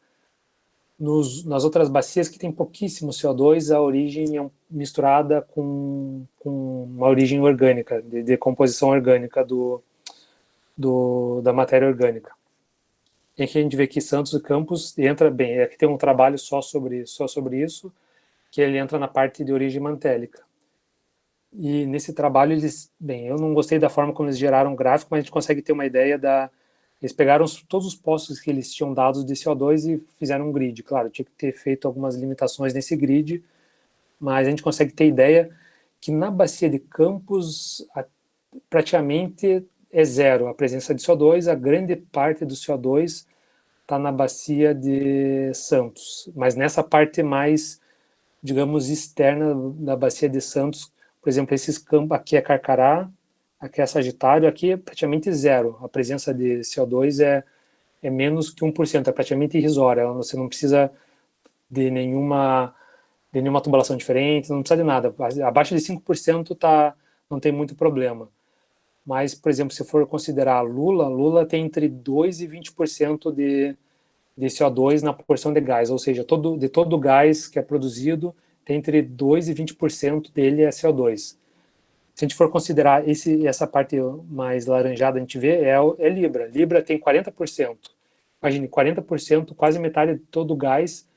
Nas outras bacias que tem pouquíssimo CO2, a origem é misturada com uma origem orgânica, de decomposição orgânica da matéria orgânica. E aqui a gente vê que Santos e Campos entra bem, aqui tem um trabalho só sobre isso, que ele entra na parte de origem mantélica. E nesse trabalho eu não gostei da forma como eles geraram o gráfico, mas a gente consegue ter uma ideia eles pegaram todos os postos que eles tinham dados de CO2 e fizeram um grid. Claro, tinha que ter feito algumas limitações nesse grid, mas a gente consegue ter ideia que na bacia de Campos, praticamente é zero a presença de CO2, a grande parte do CO2 está na bacia de Santos, mas nessa parte mais, digamos, externa da bacia de Santos, por exemplo, esses campos, aqui é Carcará, aqui é Sagitário, aqui é praticamente zero, a presença de CO2 é menos que 1%, é praticamente irrisória, você não precisa de nenhuma tubulação diferente, não precisa de nada, abaixo de 5% não tem muito problema. Mas, por exemplo, se for considerar Lula tem entre 2% e 20% de CO2 na proporção de gás, ou seja, de todo o gás que é produzido, tem entre 2% e 20% dele é CO2. Se a gente for considerar essa parte mais laranjada, a gente vê, é Libra. Libra tem 40%. Imagine, 40%, quase metade de todo o gás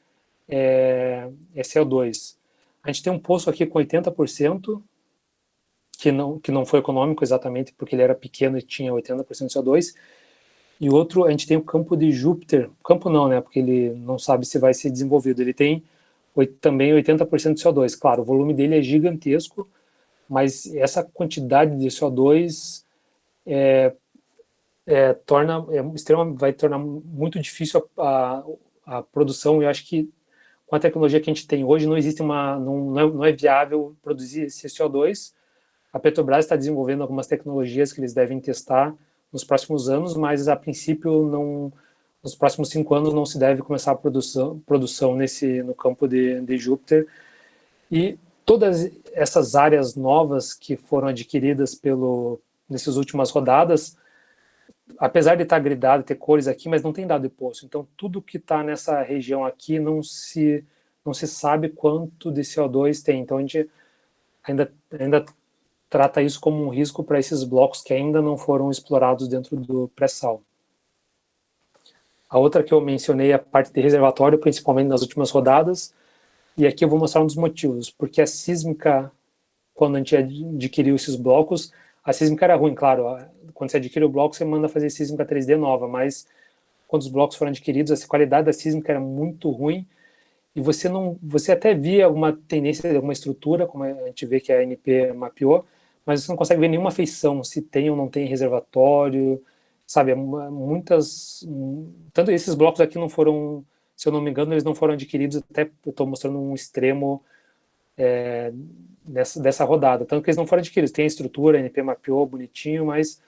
é CO2. A gente tem um poço aqui com 80%, que não foi econômico exatamente porque ele era pequeno e tinha 80% de CO2, e outro, a gente tem o campo de Júpiter, campo não, né, porque ele não sabe se vai ser desenvolvido, ele tem também 80% de CO2, claro, o volume dele é gigantesco, mas essa quantidade de CO2 vai tornar muito difícil a produção, e eu acho que com a tecnologia que a gente tem hoje, não é viável produzir esse CO2. A Petrobras está desenvolvendo algumas tecnologias que eles devem testar nos próximos anos, mas a princípio nos próximos 5 anos não se deve começar a produção no campo de Júpiter. E todas essas áreas novas que foram adquiridas nessas últimas rodadas, apesar de estar gridado, ter cores aqui, mas não tem dado de poço. Então, tudo que está nessa região aqui não se sabe quanto de CO2 tem. Então, a gente ainda trata isso como um risco para esses blocos que ainda não foram explorados dentro do pré-sal. A outra que eu mencionei é a parte de reservatório, principalmente nas últimas rodadas, e aqui eu vou mostrar um dos motivos, porque a sísmica, quando a gente adquiriu esses blocos, a sísmica era ruim, claro, quando você adquire o bloco, você manda fazer sísmica 3D nova, mas quando os blocos foram adquiridos, a qualidade da sísmica era muito ruim, e você até via alguma tendência de alguma estrutura, como a gente vê que a ANP mapeou, mas você não consegue ver nenhuma feição, se tem ou não tem reservatório, sabe, tanto esses blocos aqui não foram, se eu não me engano, eles não foram adquiridos, até eu estou mostrando um extremo dessa rodada, tanto que eles não foram adquiridos, tem a estrutura, a ANP mapeou bonitinho, mas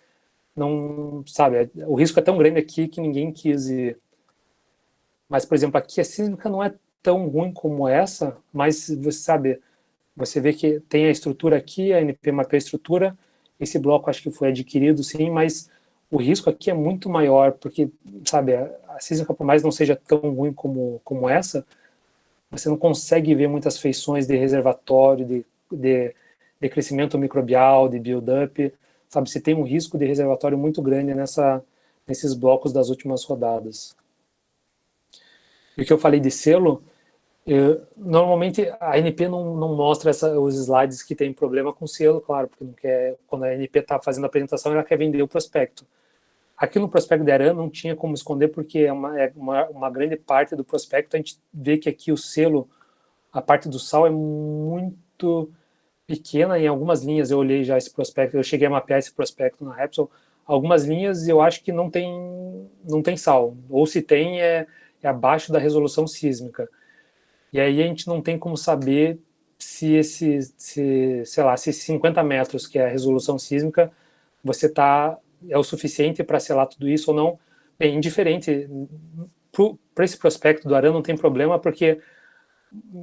não, sabe, o risco é tão grande aqui que ninguém quis ir. Mas, por exemplo, aqui a sísmica não é tão ruim como essa, mas você sabe, você vê que tem a estrutura aqui, a ANP mapeou a estrutura, esse bloco acho que foi adquirido sim, mas o risco aqui é muito maior, porque, sabe, a sísmica, por mais não seja tão ruim como essa, você não consegue ver muitas feições de reservatório, de crescimento microbial, de build-up, sabe, você tem um risco de reservatório muito grande nesses blocos das últimas rodadas. E o que eu falei de selo, normalmente a ANP não mostra os slides que tem problema com selo, claro, porque não quer, quando a ANP está fazendo a apresentação, ela quer vender o prospecto. Aqui no prospecto de Aran não tinha como esconder, porque é uma grande parte do prospecto. A gente vê que aqui o selo, a parte do sal é muito pequena em algumas linhas. Eu olhei já esse prospecto, eu cheguei a mapear esse prospecto na Repsol. Algumas linhas eu acho que não tem sal, ou se tem é abaixo da resolução sísmica. E aí a gente não tem como saber se sei lá, se 50 metros, que é a resolução sísmica, é o suficiente para selar tudo isso ou não. Bem, indiferente, para esse prospecto do Aran não tem problema, porque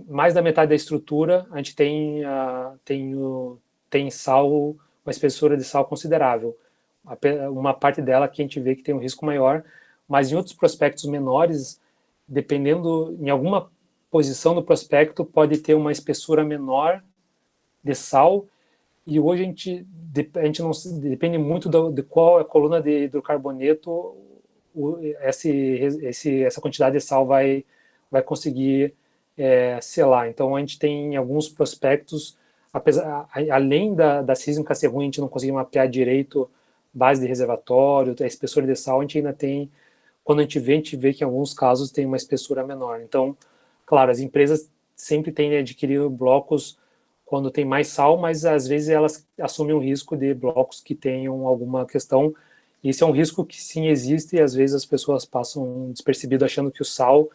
mais da metade da estrutura a gente tem sal, uma espessura de sal considerável. Uma parte dela que a gente vê que tem um risco maior, mas em outros prospectos menores, dependendo, em alguma posição do prospecto, pode ter uma espessura menor de sal, e hoje a gente não depende muito de qual é a coluna de hidrocarboneto essa quantidade de sal vai conseguir selar. Então a gente tem alguns prospectos, além da sísmica ser ruim, a gente não conseguir mapear direito base de reservatório, a espessura de sal, a gente ainda tem, quando a gente vê que em alguns casos tem uma espessura menor. Então, claro, as empresas sempre tendem a adquirir blocos quando tem mais sal, mas às vezes elas assumem um risco de blocos que tenham alguma questão. Esse é um risco que sim existe e às vezes as pessoas passam despercebido achando que o sal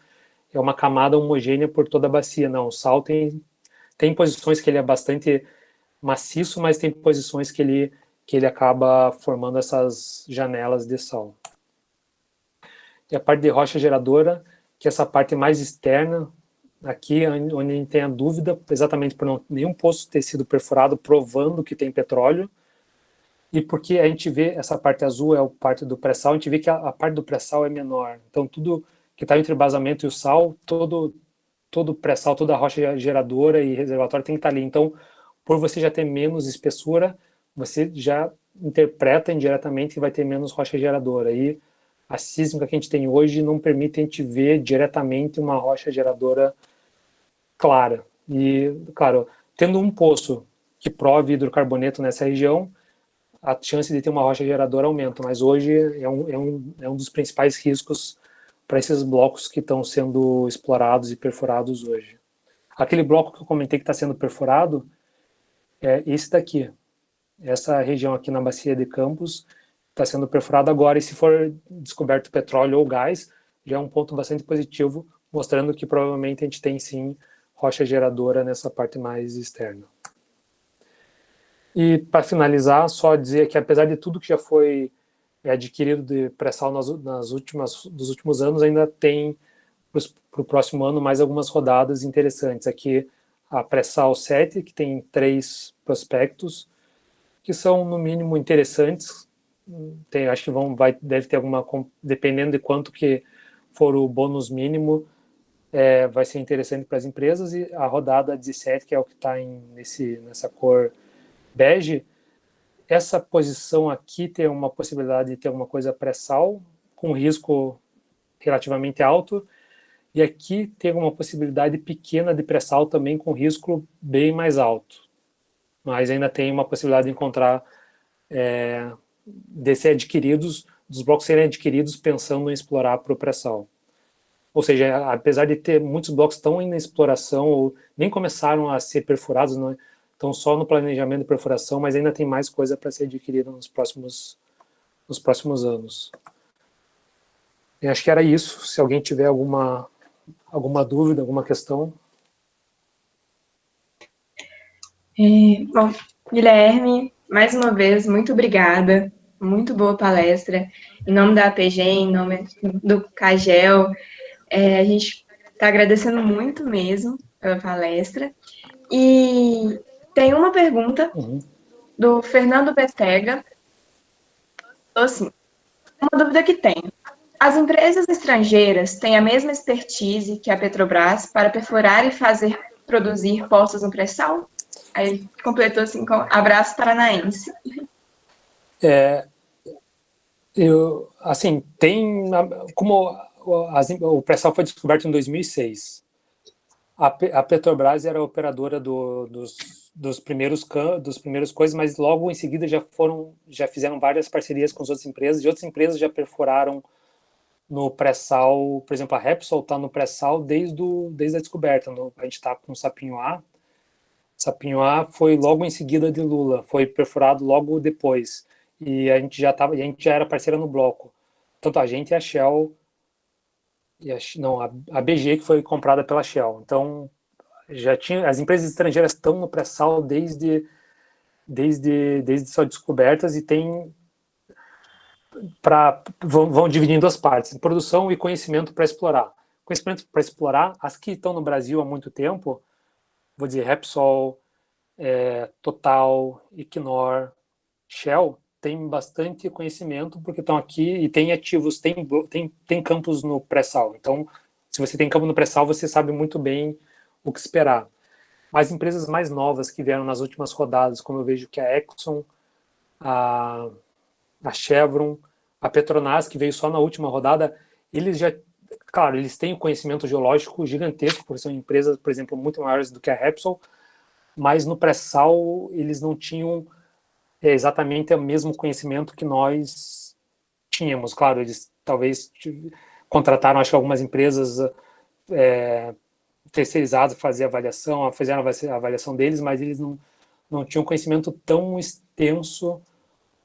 é uma camada homogênea por toda a bacia. Não, o sal tem posições que ele é bastante maciço, mas tem posições que ele acaba formando essas janelas de sal. E a parte de rocha geradora, que é essa parte mais externa, aqui onde a gente tem a dúvida, exatamente por não nenhum poço ter sido perfurado provando que tem petróleo, e porque a gente vê essa parte azul é a parte do pré-sal, a gente vê que a parte do pré-sal é menor. Então tudo que está entre o vazamento e o sal, todo pré-sal, toda a rocha geradora e reservatório tem que estar ali. Então, por você já ter menos espessura, você já interpreta indiretamente que vai ter menos rocha geradora. E a sísmica que a gente tem hoje não permite a gente ver diretamente uma rocha geradora clara. E, claro, tendo um poço que prove hidrocarboneto nessa região, a chance de ter uma rocha geradora aumenta, mas hoje é um dos principais riscos para esses blocos que estão sendo explorados e perfurados hoje. Aquele bloco que eu comentei que está sendo perfurado é esse daqui. Essa região aqui na bacia de Campos está sendo perfurada agora, e se for descoberto petróleo ou gás, já é um ponto bastante positivo, mostrando que provavelmente a gente tem sim rocha geradora nessa parte mais externa. E para finalizar, só dizer que apesar de tudo que já foi adquirido de pré-sal dos últimos anos, ainda tem para o próximo ano mais algumas rodadas interessantes. Aqui a pré-sal 7, que tem 3 prospectos, que são no mínimo interessantes. Acho que deve ter alguma, dependendo de quanto que for o bônus mínimo, vai ser interessante para as empresas. E a rodada 17, que é o que está nessa cor bege, essa posição aqui tem uma possibilidade de ter alguma coisa pré-sal, com risco relativamente alto, e aqui tem uma possibilidade pequena de pré-sal também, com risco bem mais alto. Mas ainda tem uma possibilidade de encontrar, de ser adquiridos, dos blocos serem adquiridos pensando em explorar para o pré-sal. Ou seja, apesar de ter muitos blocos que estão em exploração, ou nem começaram a ser perfurados, não, estão só no planejamento de perfuração, mas ainda tem mais coisa para ser adquirida nos próximos anos. Eu acho que era isso. Se alguém tiver alguma dúvida, alguma questão. Bom, Guilherme, mais uma vez, muito obrigada. Muito boa palestra. Em nome da APG, em nome do CAGEL, a gente está agradecendo muito mesmo pela palestra. E tem uma pergunta do Fernando Betega. Assim, uma dúvida que tenho. As empresas estrangeiras têm a mesma expertise que a Petrobras para perfurar e produzir poços no pré-sal? Aí ele completou assim com abraço paranaense. Assim, como o pré-sal foi descoberto em 2006, a Petrobras era a operadora dos primeiros coisas, mas logo em seguida já fizeram várias parcerias com as outras empresas, e outras empresas já perfuraram no pré-sal. Por exemplo, a Repsol está no pré-sal desde a descoberta. A gente está com o Sapinho A. Sapinho A foi logo em seguida de Lula, foi perfurado logo depois. E a gente já era parceira no bloco. Tanto a gente e a Shell, a BG, que foi comprada pela Shell. Então, as empresas estrangeiras estão no pré-sal desde suas descobertas, e vão dividindo as partes, produção e conhecimento para explorar. Conhecimento para explorar, as que estão no Brasil há muito tempo, vou dizer, Repsol, Total, Equinor, Shell, tem bastante conhecimento porque estão aqui e tem ativos, tem campos no pré-sal. Então, se você tem campo no pré-sal, você sabe muito bem o que esperar. Mas empresas mais novas que vieram nas últimas rodadas, como eu vejo que a Exxon, a Chevron, a Petronas, que veio só na última rodada, claro, eles têm o conhecimento geológico gigantesco, porque são empresas, por exemplo, muito maiores do que a Repsol, mas no pré-sal eles não tinham exatamente o mesmo conhecimento que nós tínhamos. Claro, eles talvez contrataram, acho que algumas empresas terceirizados fazer avaliação, fizeram a avaliação deles, mas eles não tinham conhecimento tão extenso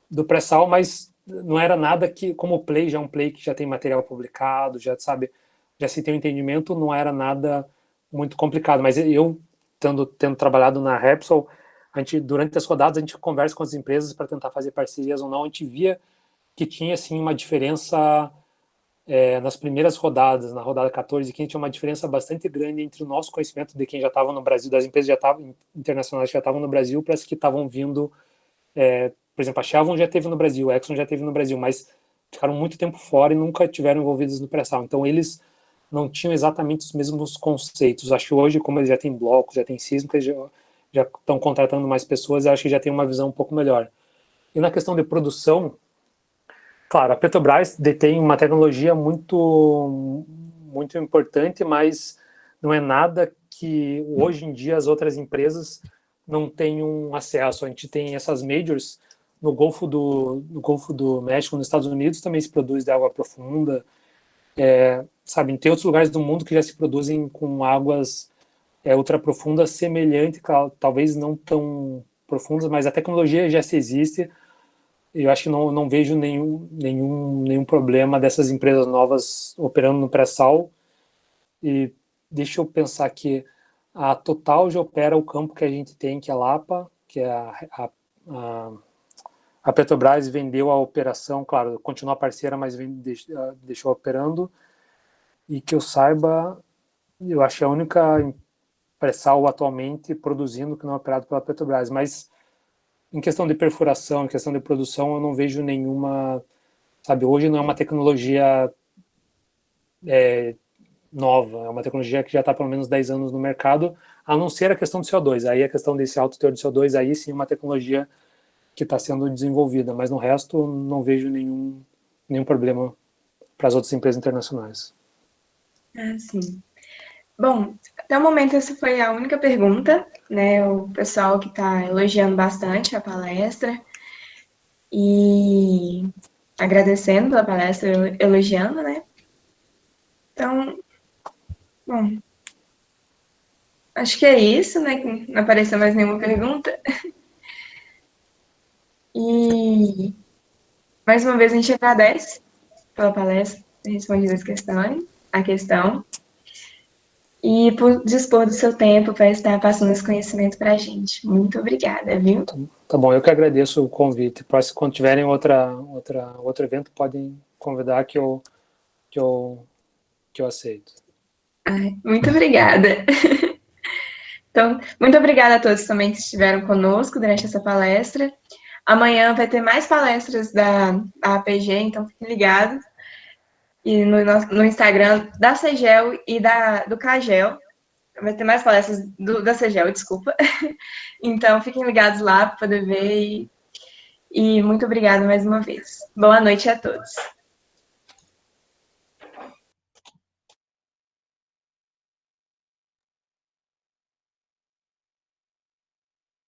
do pré-sal, mas não era nada que, como o Play, já é um Play que já tem material publicado, já sabe, já se tem um entendimento, não era nada muito complicado. Mas eu, tendo trabalhado na Repsol, durante as rodadas, a gente conversa com as empresas para tentar fazer parcerias ou não, a gente via que tinha, assim, uma diferença nas primeiras rodadas, na rodada 14 e 15, tinha uma diferença bastante grande entre o nosso conhecimento de quem já estava no Brasil, das empresas já estavam internacionais que já estavam no Brasil, para as que estavam vindo, por exemplo, a Chevron já teve no Brasil, a Exxon já teve no Brasil, mas ficaram muito tempo fora e nunca tiveram envolvidos no pré-sal. Então, eles não tinham exatamente os mesmos conceitos. Acho que hoje, como eles já têm blocos, já têm sísmica, já estão contratando mais pessoas, acho que já tem uma visão um pouco melhor. E na questão de produção, claro, a Petrobras detém uma tecnologia muito, muito importante, mas não é nada que hoje em dia as outras empresas não tenham acesso. A gente tem essas majors no Golfo do México, nos Estados Unidos, também se produz de água profunda. Sabe, tem outros lugares do mundo que já se produzem com águas ultraprofundas, semelhante, talvez não tão profundas, mas a tecnologia já se existe. Eu acho que não vejo nenhum problema dessas empresas novas operando no pré-sal. E deixa eu pensar que a Total já opera o campo que a gente tem, que é a Lapa, que é a Petrobras vendeu a operação, claro, continua parceira, mas deixou operando. E que eu saiba, eu acho que é a única pré-sal atualmente produzindo que não é operado pela Petrobras. Mas em questão de perfuração, em questão de produção, eu não vejo nenhuma, sabe, hoje não é uma tecnologia nova, é uma tecnologia que já está pelo menos 10 anos no mercado, a não ser a questão do CO2. Aí a questão desse alto teor de CO2, aí sim é uma tecnologia que está sendo desenvolvida, mas no resto não vejo nenhum problema para as outras empresas internacionais. Ah, sim. Bom, até o momento essa foi a única pergunta, né? O pessoal que está elogiando bastante a palestra e agradecendo pela palestra, elogiando, né? Então, bom, acho que é isso, né? Não apareceu mais nenhuma pergunta. E mais uma vez a gente agradece pela palestra, ter respondido a questão, e por dispor do seu tempo para estar passando esse conhecimento para a gente. Muito obrigada, viu? Tá bom, eu que agradeço o convite. Quando tiverem outro evento, podem convidar que eu aceito. Ai, muito obrigada. Então, muito obrigada a todos também que estiveram conosco durante essa palestra. Amanhã vai ter mais palestras da APG, então fiquem ligados. E no Instagram da CEGEL e do CAGEL. Vai ter mais palestras da CEGEL, desculpa. Então, fiquem ligados lá para poder ver. E muito obrigada mais uma vez. Boa noite a todos.